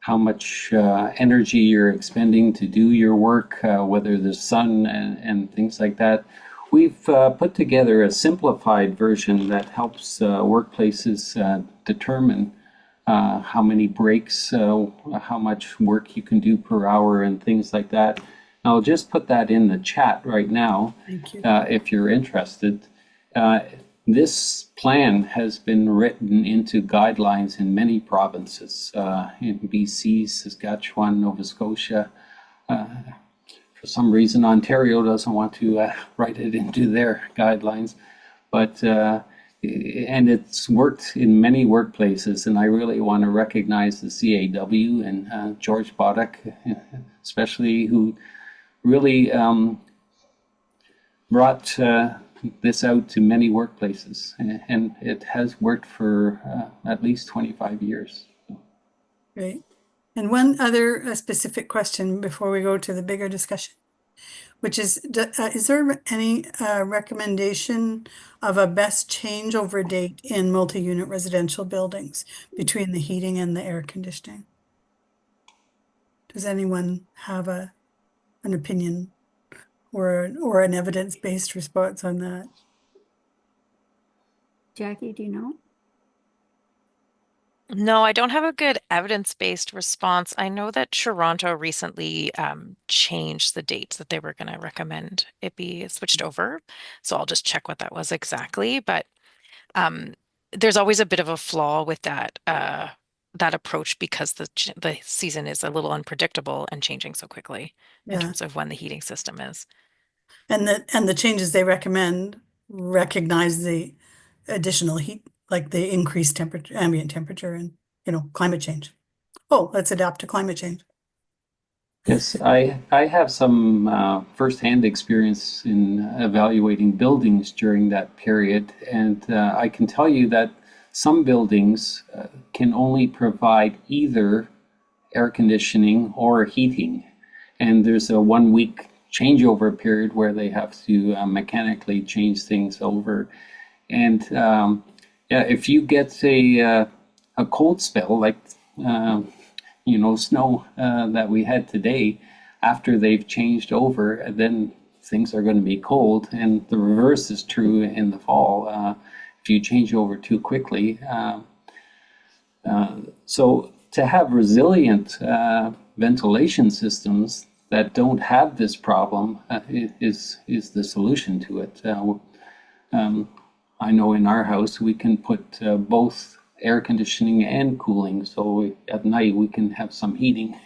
how much energy you're expending to do your work, whether there's sun and things like that. We've put together a simplified version that helps workplaces determine how many breaks, how much work you can do per hour and things like that. I'll just put that in the chat right now. Thank you. If you're interested. This plan has been written into guidelines in many provinces, in BC, Saskatchewan, Nova Scotia. For some reason, Ontario doesn't want to write it into their guidelines, but and it's worked in many workplaces, and I really want to recognize the CAW and George Boddock, especially, who really brought this out to many workplaces, and it has worked for at least 25 years. Great. And one other specific question before we go to the bigger discussion, which is there any recommendation of a best changeover date in multi-unit residential buildings between the heating and the air conditioning? Does anyone have an opinion or an evidence-based response on that? Jackie, do you know? No, I don't have a good evidence-based response. I know that Toronto recently changed the dates that they were going to recommend it be switched over. So I'll just check what that was exactly. But there's always a bit of a flaw with that approach because the season is a little unpredictable and changing so quickly in terms of when the heating system is. And the changes they recommend recognize the additional heat, like the increased temperature, ambient temperature, and climate change. Oh, let's adapt to climate change. Yes, I have some firsthand experience in evaluating buildings during that period, and I can tell you that some buildings can only provide either air conditioning or heating. And there's a 1 week changeover period where they have to mechanically change things over. And yeah, if you get a cold spell like snow that we had today, after they've changed over, then things are going to be cold. And the reverse is true in the fall. If you change over too quickly. So to have resilient ventilation systems that don't have this problem is the solution to it. I know in our house we can put both air conditioning and cooling, so at night we can have some heating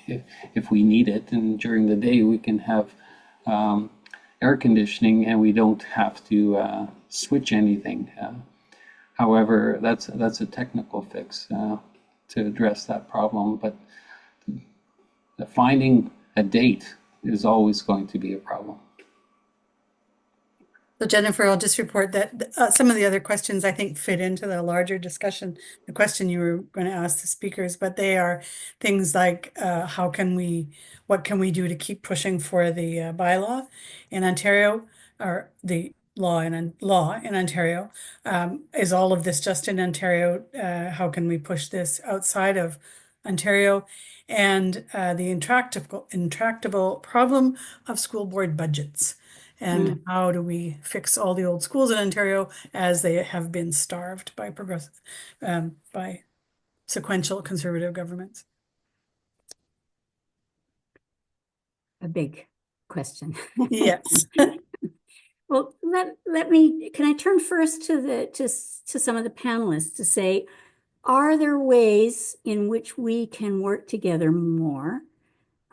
if we need it, and during the day we can have air conditioning and we don't have to switch anything. However, that's a technical fix to address that problem, but finding a date is always going to be a problem. So Jennifer, I'll just report that some of the other questions I think fit into the larger discussion, the question you were going to ask the speakers, but they are things like what can we do to keep pushing for the bylaw in Ontario, or the law in Ontario? Is all of this just in Ontario? How can we push this outside of Ontario? And the intractable problem of school board budgets. And how do we fix all the old schools in Ontario as they have been starved by by sequential conservative governments? A big question. Yes. Well, can I turn first to some of the panelists to say, are there ways in which we can work together more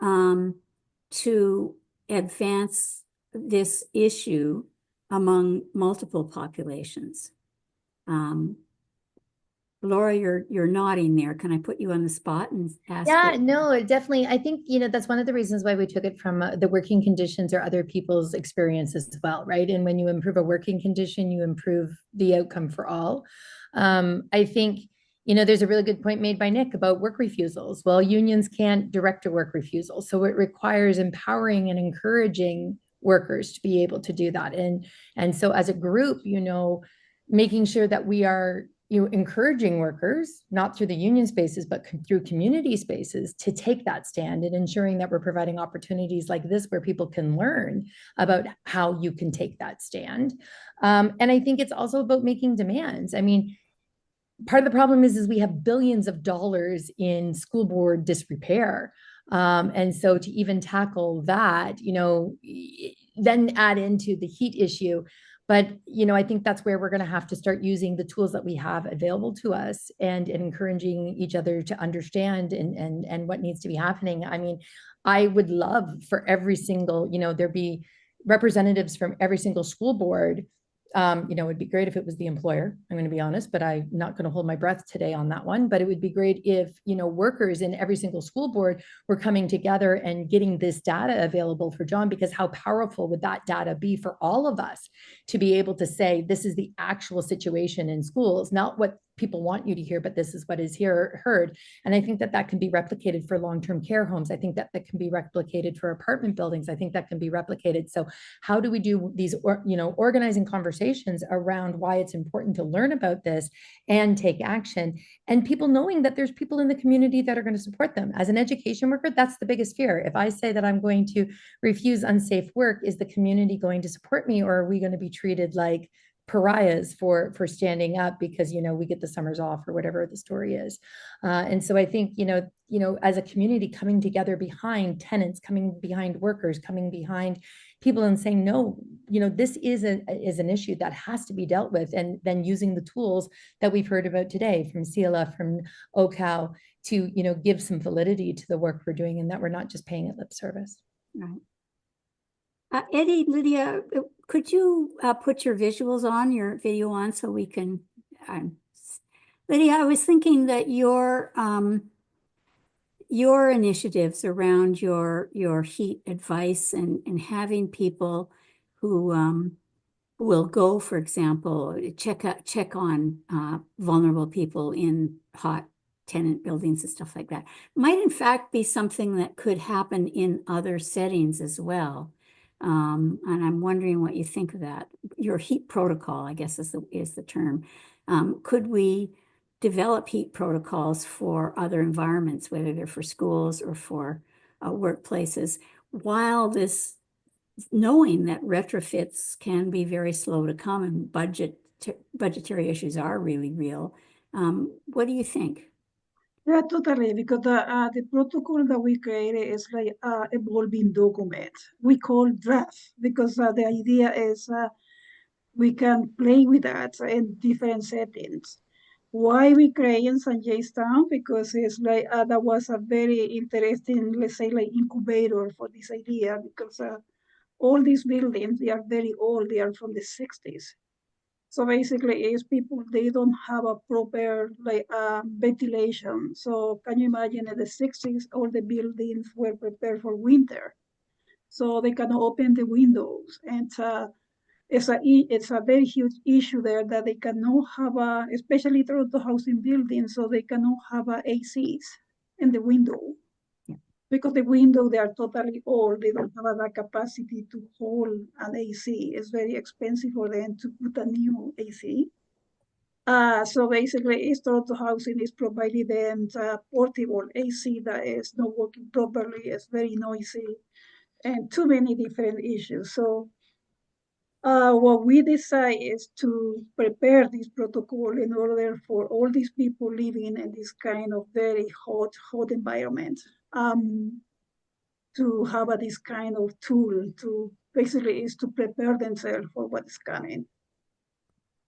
to advance this issue among multiple populations? Laura, you're nodding there. Can I put you on the spot and ask? Yeah, no, definitely. I think, that's one of the reasons why we took it from the working conditions or other people's experiences as well, right? And when you improve a working condition, you improve the outcome for all. I think, there's a really good point made by Nick about work refusals. Well, unions can't direct a work refusal, so it requires empowering and encouraging workers to be able to do that. And so as a group, making sure that we are encouraging workers, not through the union spaces, but through community spaces, to take that stand, and ensuring that we're providing opportunities like this where people can learn about how you can take that stand. And I think it's also about making demands. I mean, part of the problem is we have billions of dollars in school board disrepair. And so to even tackle that, then add into the heat issue. But, I think that's where we're going to have to start using the tools that we have available to us, and encouraging each other to understand and what needs to be happening. I mean, I would love for every single, there be representatives from every single school board. It'd be great if it was the employer, I'm going to be honest, but I'm not going to hold my breath today on that one. But it would be great if, workers in every single school board were coming together and getting this data available for John, because how powerful would that data be for all of us to be able to say, this is the actual situation in schools, not what people want you to hear, but this is what is heard. And I think that can be replicated for long-term care homes. I think that can be replicated for apartment buildings. I think that can be replicated. So how do we do these, organizing conversations around why it's important to learn about this and take action, and people knowing that there's people in the community that are going to support them. As an education worker, that's the biggest fear. If I say that I'm going to refuse unsafe work, is the community going to support me, or are we going to be treated like pariahs for standing up because we get the summers off, or whatever the story is? And so I think as a community coming together behind tenants, coming behind workers, coming behind people, and saying, no, this is an issue that has to be dealt with, and then using the tools that we've heard about today from CLF, from OCAL, to give some validity to the work we're doing, and that we're not just paying it lip service. Right. Eddie, Lydia, could you put your video on so we can, Lydia, I was thinking that your initiatives around your heat advice and having people who will go, for example, check on vulnerable people in hot tenant buildings and stuff like that, might in fact be something that could happen in other settings as well. And I'm wondering what you think of that. Your heat protocol, I guess, is the term. Could we develop heat protocols for other environments, whether they're for schools or for workplaces, while this, knowing that retrofits can be very slow to come and budgetary issues are really real. What do you think? Yeah, totally. Because the protocol that we created is like evolving document. We call draft because the idea is we can play with that in different settings. Why we create in St. Town? Because it's like that was a very interesting, let's say, like incubator for this idea. Because all these buildings, they are very old. They are from the 60s. So basically, is people they don't have a proper like ventilation. So can you imagine in the 60s, all the buildings were prepared for winter, so they can open the windows, and it's a very huge issue there that they cannot have a, especially Toronto housing buildings, so they cannot have a ACs in the window. Yeah. Because the window they are totally old, they don't have that capacity to hold an AC. It's very expensive for them to put a new AC. So basically, East Toronto Housing is providing them a portable AC that is not working properly, it's very noisy, and too many different issues. So what we decide is to prepare this protocol in order for all these people living in this kind of very hot environment to have this kind of tool to basically is to prepare themselves for what is coming.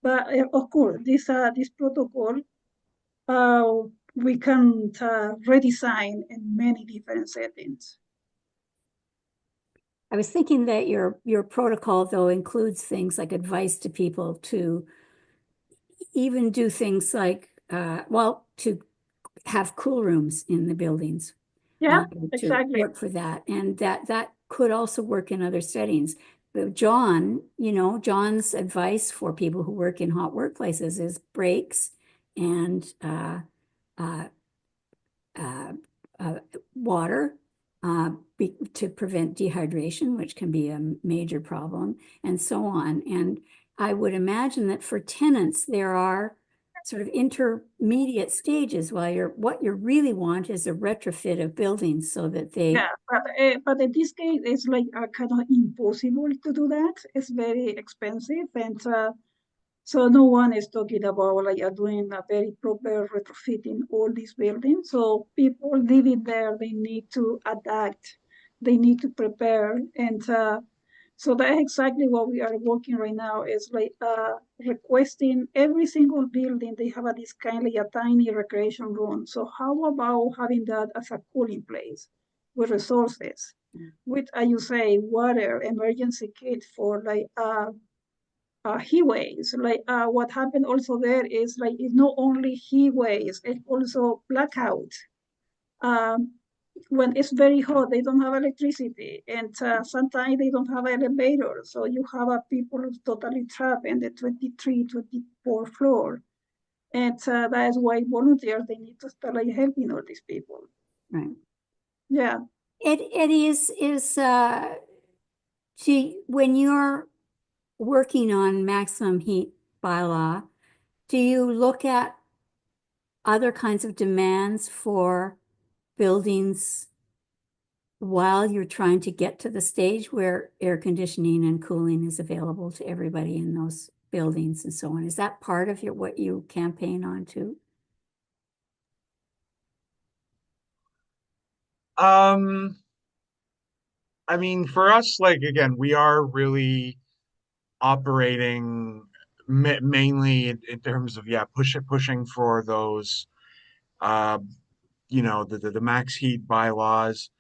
But of course, this protocol we can redesign in many different settings. I was thinking that your protocol, though, includes things like advice to people to even do things like, well, to have cool rooms in the buildings. Yeah, To exactly. work for that. And that could also work in other settings. But John, John's advice for people who work in hot workplaces is breaks and uh, water to prevent dehydration, which can be a major problem, and so on. And I would imagine that for tenants, there are sort of intermediate stages while what you really want is a retrofit of buildings so that they. Yeah, but in this case, it's like kind of impossible to do that. It's very expensive, and so no one is talking about like doing a very proper retrofit in all these buildings. So people living there, they need to adapt, they need to prepare, and so that's exactly what we are working right now. Is like requesting every single building they have this kind of a tiny recreation room. So how about having that as a cooling place with resources, with you say water, emergency kit for like heat waves. Like what happened also there is like it's not only heat waves, it's also blackout. Um, when it's very hot, they don't have electricity, and sometimes they don't have elevators. So you have people totally trapped in the 23, 24th floor. And that is why volunteers, they need to start like helping all these people. Right. Yeah. Eddie, when you're working on maximum heat bylaw, do you look at other kinds of demands for buildings while you're trying to get to the stage where air conditioning and cooling is available to everybody in those buildings and so on? Is that part of what you campaign on too? I mean, for us, like again, we are really operating mainly in terms of pushing for those uh the max heat bylaws.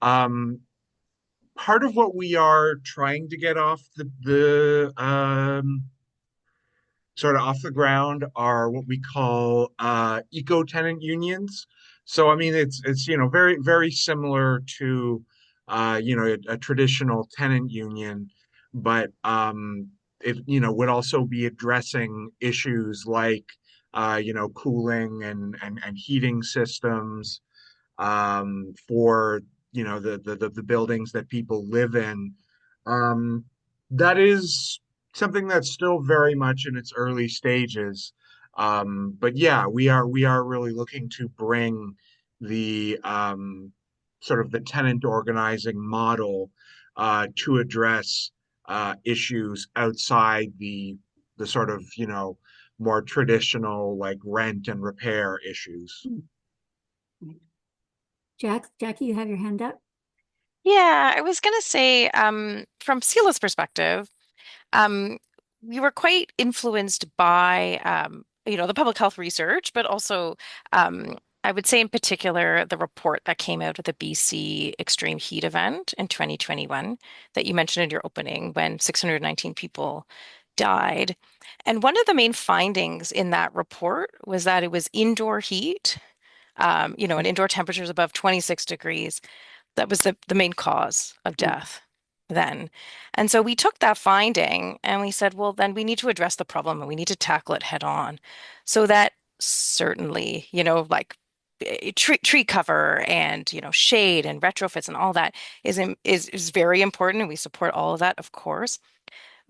Um, Part of what we are trying to get off the sort of off the ground are what we call eco tenant unions. So I mean it's very very similar to a traditional tenant union, but it, would also be addressing issues like, cooling and heating systems, for, the buildings that people live in. Um, that is something that's still very much in its early stages. But yeah, we are really looking to bring the, sort of the tenant organizing model, to address, issues outside the sort of, more traditional like rent and repair issues. Jackie, you have your hand up? Yeah, I was going to say, from CELA's perspective, um, we were quite influenced by, the public health research, but also, I would say in particular, the report that came out of the BC extreme heat event in 2021 that you mentioned in your opening, when 619 people died. And one of the main findings in that report was that it was indoor heat, and indoor temperatures above 26 degrees that was the main cause of death then. And so we took that finding and we said, well, then we need to address the problem and we need to tackle it head on. So that certainly, like tree cover and, shade and retrofits and all that is very important. And we support all of that, of course.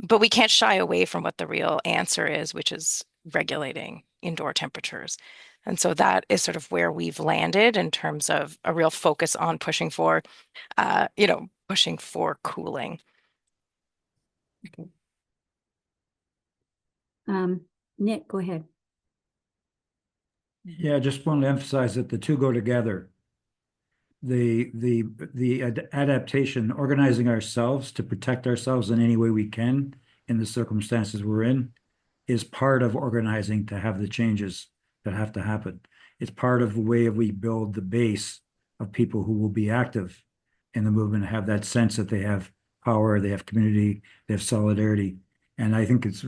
But we can't shy away from what the real answer is, which is regulating indoor temperatures. And so that is sort of where we've landed in terms of a real focus on pushing for cooling. Okay. Nick, go ahead. Yeah, I just want to emphasize that the two go together. The adaptation, organizing ourselves to protect ourselves in any way we can in the circumstances we're in, is part of organizing to have the changes that have to happen. It's part of the way we build the base of people who will be active in the movement, have that sense that they have power, they have community, they have solidarity. And I think it's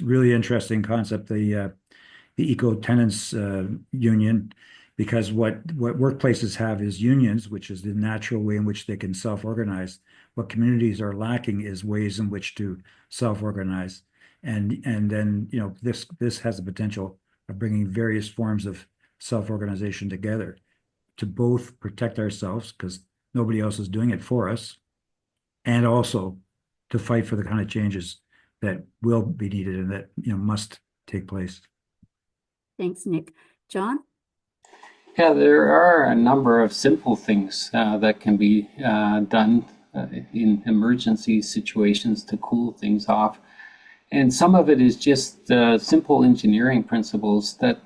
really interesting concept, the eco tenants union, because what workplaces have is unions, which is the natural way in which they can self-organize. What communities are lacking is ways in which to self-organize. And then, this has the potential of bringing various forms of self-organization together to both protect ourselves, because nobody else is doing it for us, and also to fight for the kind of changes that will be needed and that, must take place. Thanks, Nick. John? Yeah, there are a number of simple things that can be done in emergency situations to cool things off. And some of it is just simple engineering principles that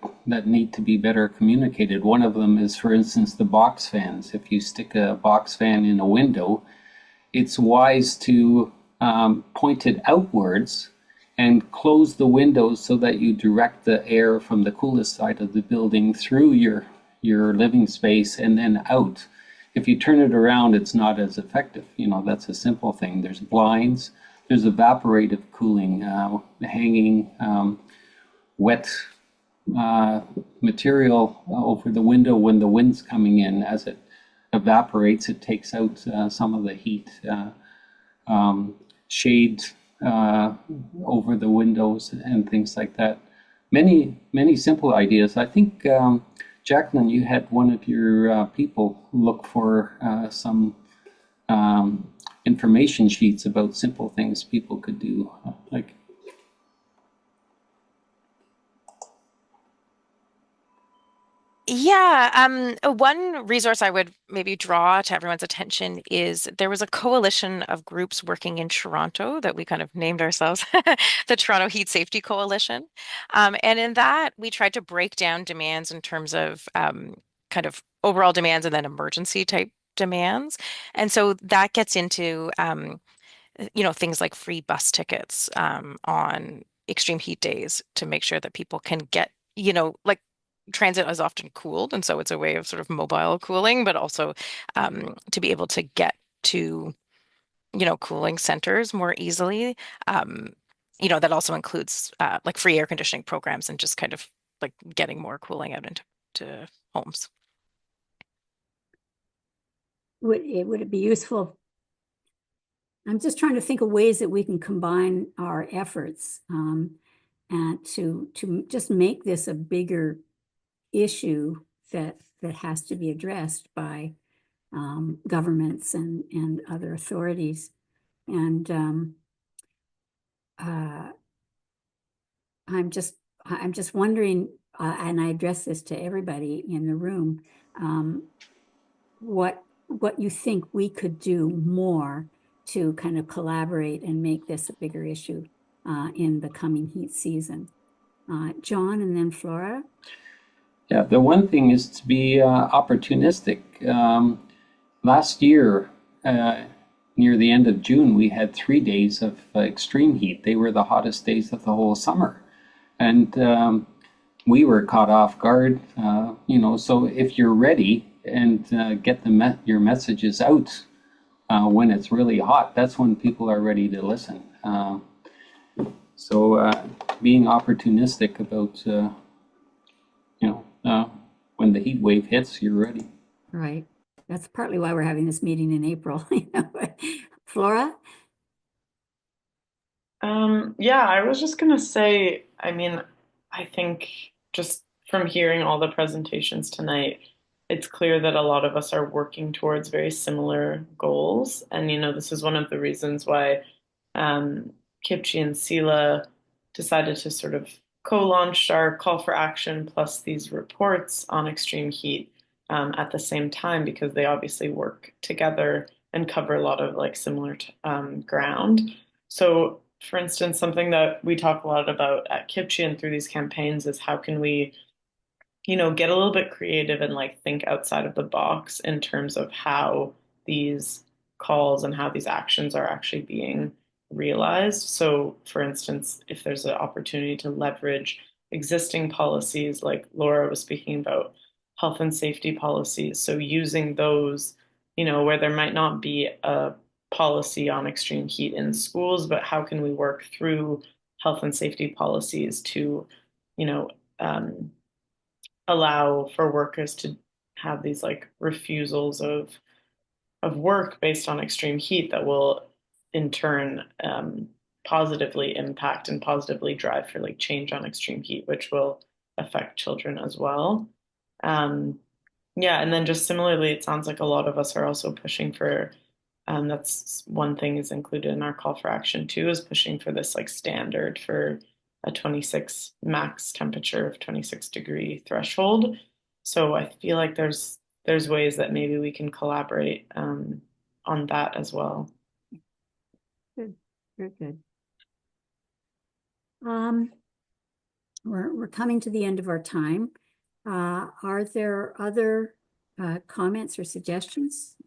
need to be better communicated. One of them is, for instance, the box fans. If you stick a box fan in a window, it's wise to point it outwards and close the windows so that you direct the air from the coolest side of the building through your living space and then out. If you turn it around, it's not as effective. That's a simple thing. There's blinds, there's evaporative cooling, hanging wet material over the window when the wind's coming in. As it evaporates, it takes out some of the heat. Shade over the windows and things like that. Many simple ideas. I think, Jacqueline, you had one of your people look for some information sheets about simple things people could do. Yeah, one resource I would maybe draw to everyone's attention is there was a coalition of groups working in Toronto that we kind of named ourselves the Toronto Heat Safety Coalition. And in that, we tried to break down demands in terms of kind of overall demands and then emergency type demands. And so that gets into things like free bus tickets on extreme heat days to make sure that people can get, like transit is often cooled. And so it's a way of sort of mobile cooling, but also to be able to get to, cooling centers more easily. That also includes like free air conditioning programs and just kind of like getting more cooling out into homes. Would it be useful I'm just trying to think of ways that we can combine our efforts and to just make this a bigger issue that has to be addressed by governments and other authorities. And I'm just wondering, and I address this to everybody in the room, what you think we could do more to kind of collaborate and make this a bigger issue in the coming heat season. John and then Flora. Yeah, the one thing is to be opportunistic. Last year, near the end of June, we had 3 days of extreme heat. They were the hottest days of the whole summer. And we were caught off guard, so if you're ready and get your messages out when it's really hot, that's when people are ready to listen. So being opportunistic about, when the heat wave hits, you're ready. Right. That's partly why we're having this meeting in April. Flora? Yeah, I was just gonna say, I mean, I think just from hearing all the presentations tonight, it's clear that a lot of us are working towards very similar goals. And, this is one of the reasons why Kipchi and Sila decided to sort of co-launch our call for action plus these reports on extreme heat at the same time, because they obviously work together and cover a lot of like similar ground. So, for instance, something that we talk a lot about at Kipchi and through these campaigns is how can we, get a little bit creative and like think outside of the box in terms of how these calls and how these actions are actually being realized. So, for instance, if there's an opportunity to leverage existing policies, like Laura was speaking about health and safety policies, so using those, where there might not be a policy on extreme heat in schools, but how can we work through health and safety policies to, allow for workers to have these like refusals of work based on extreme heat that will in turn positively impact and positively drive for like change on extreme heat, which will affect children as well. Yeah, and then just similarly, it sounds like a lot of us are also pushing for, that's one thing is included in our call for action too, is pushing for this like standard for a 26 max temperature of 26-degree threshold. So I feel like there's ways that maybe we can collaborate on that as well. Good, very good. We're coming to the end of our time. Are there other comments or suggestions?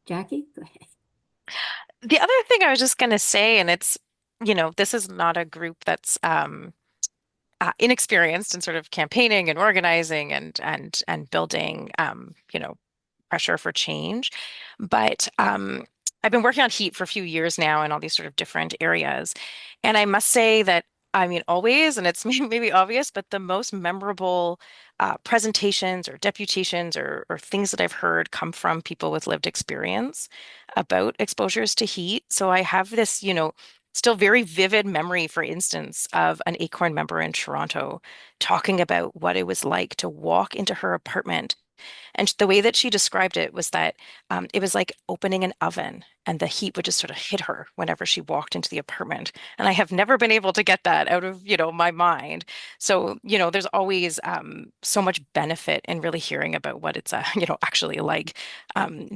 Jackie, go ahead. The other thing I was just going to say, and it's, this is not a group that's inexperienced in sort of campaigning and organizing and building, pressure for change. But I've been working on heat for a few years now in all these sort of different areas. And I must say that, I mean, always, and it's maybe obvious, but the most memorable presentations or deputations or things that I've heard come from people with lived experience about exposures to heat. So I have this, still very vivid memory, for instance, of an Acorn member in Toronto talking about what it was like to walk into her apartment. And the way that she described it was that it was like opening an oven and the heat would just sort of hit her whenever she walked into the apartment. And I have never been able to get that out of, my mind. So, there's always so much benefit in really hearing about what it's, actually like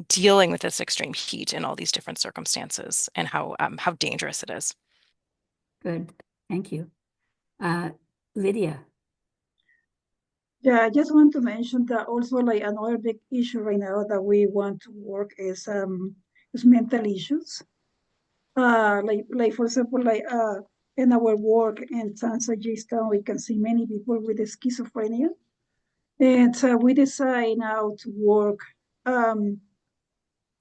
dealing with this extreme heat in all these different circumstances and how dangerous it is. Good, thank you. Lydia. Yeah, I just want to mention that also like another big issue right now that we want to work is mental issues. Like for example, in our work in San Francisco, we can see many people with schizophrenia. And we decide now to work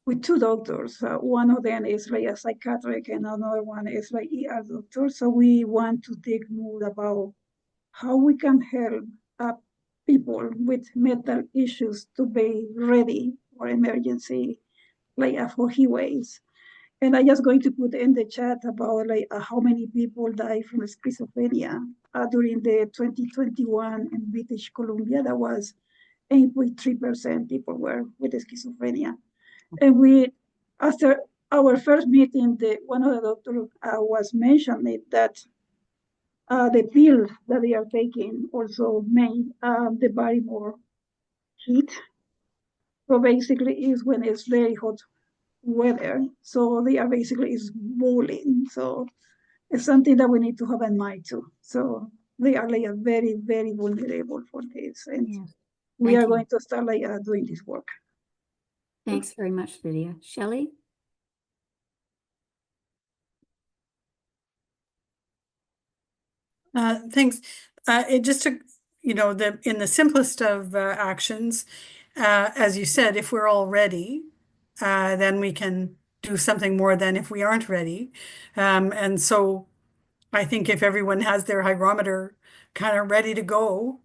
with two doctors. One of them is like a psychiatric and another one is like ER doctor. So we want to dig more about how we can help people with mental issues to be ready for emergency, like for heat waves. And I'm just going to put in the chat about like how many people die from schizophrenia during the 2021 in British Columbia. That was 8.3% people were with schizophrenia. And we, after our first meeting, one of the doctors was mentioning that the pill that they are taking also made the body more heat. So basically is when it's very hot weather. So they are basically is boiling. So it's something that we need to have in mind too. So they are like a very, very vulnerable for this. And Yes. we Thank are you. going to start like doing this work. Thanks very much, Lydia. Shelley? Thanks. It just took, in the simplest of actions, as you said, if we're all ready, then we can do something more than if we aren't ready. And so I think if everyone has their hygrometer kind of ready to go,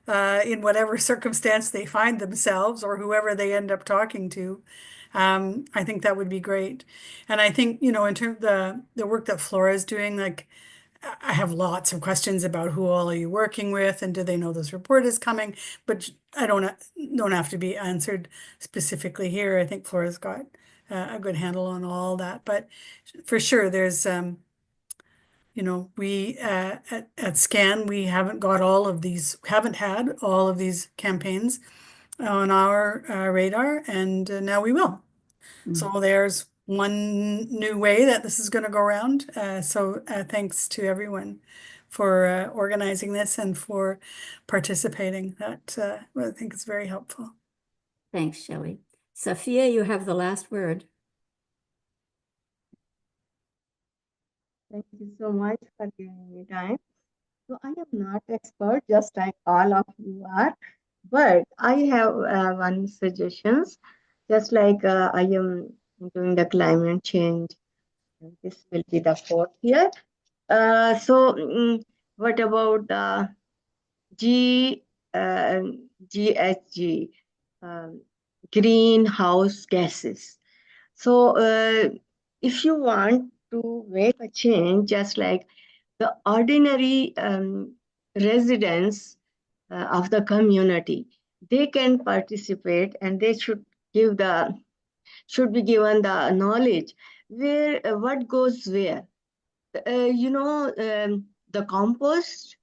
in whatever circumstance they find themselves or whoever they end up talking to, I think that would be great. And I think, in terms of the work that Flora is doing, like, I have lots of questions about who all are you working with and do they know this report is coming, but I don't have to be answered specifically here. I think Flora's got a good handle on all that, but for sure there's we at SCAN we haven't had all of these campaigns on our radar, and now we will. So there's one new way that this is going to go around. So thanks to everyone for organizing this and for participating. That I think is very helpful. Thanks, Shelley. Sophia, you have the last word. Thank you so much for giving me time. So I am not expert, just like all of you are, but I have one suggestions. Just like I am doing the climate change, and this will be the fourth year. What about the G GHG greenhouse gases? So if you want to make a change, just like the ordinary residents of the community, they can participate and they should be given the knowledge where what goes where. The compost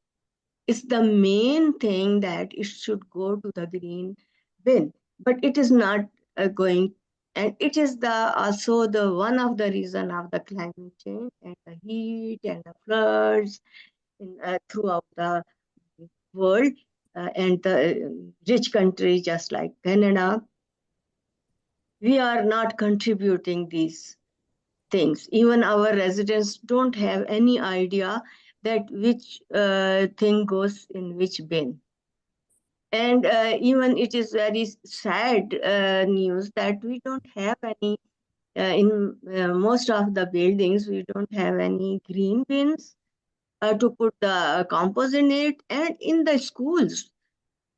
is the main thing that it should go to the green bin, but it is not going, and it is also the one of the reason of the climate change and the heat and the floods throughout the world, and the rich countries just like Canada. We are not contributing these things. Even our residents don't have any idea that which thing goes in which bin. And even it is very sad news that we don't have any, in most of the buildings, we don't have any green bins to put the compost in it. And in the schools,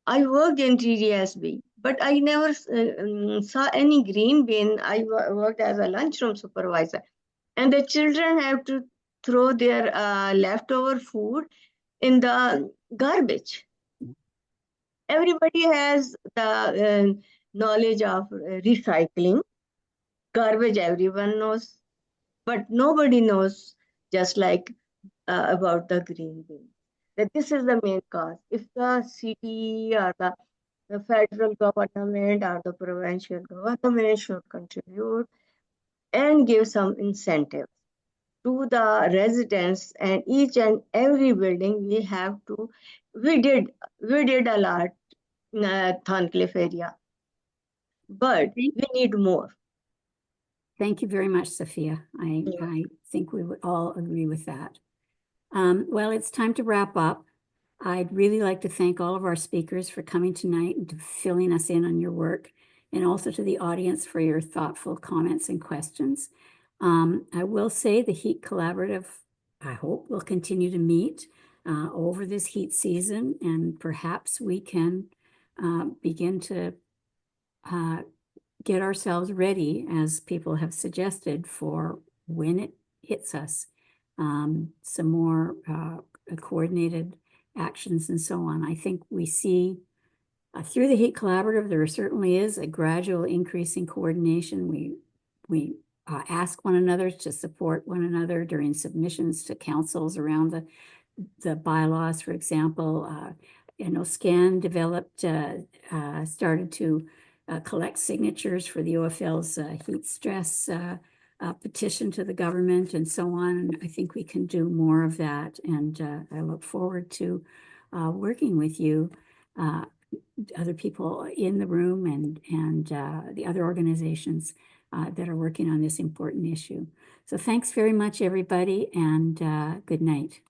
I worked in TDSB, but I never saw any green bin. I worked as a lunchroom supervisor. And the children have to throw their leftover food in the garbage. Everybody has the knowledge of recycling. Garbage everyone knows, but nobody knows just like about the green bin. That this is the main cause. If the city or the federal government or the provincial government should contribute and give some incentives to the residents, and each and every building we did a lot in Thorncliffe area, but we need more. Thank you very much, Sophia. I think we would all agree with that. Well, it's time to wrap up. I'd really like to thank all of our speakers for coming tonight and to filling us in on your work, and also to the audience for your thoughtful comments and questions. I will say the Heat Collaborative, I hope, will continue to meet over this heat season, and perhaps we can begin to get ourselves ready, as people have suggested, for when it hits us, some more coordinated actions and so on. I think we see through the Heat Collaborative, there certainly is a gradual increase in coordination. We ask one another to support one another during submissions to councils around the bylaws, for example. SCAN developed, started to collect signatures for the OFL's heat stress petition to the government and so on. And I think we can do more of that. And I look forward to working with you, other people in the room and the other organizations that are working on this important issue. So thanks very much, everybody, and good night.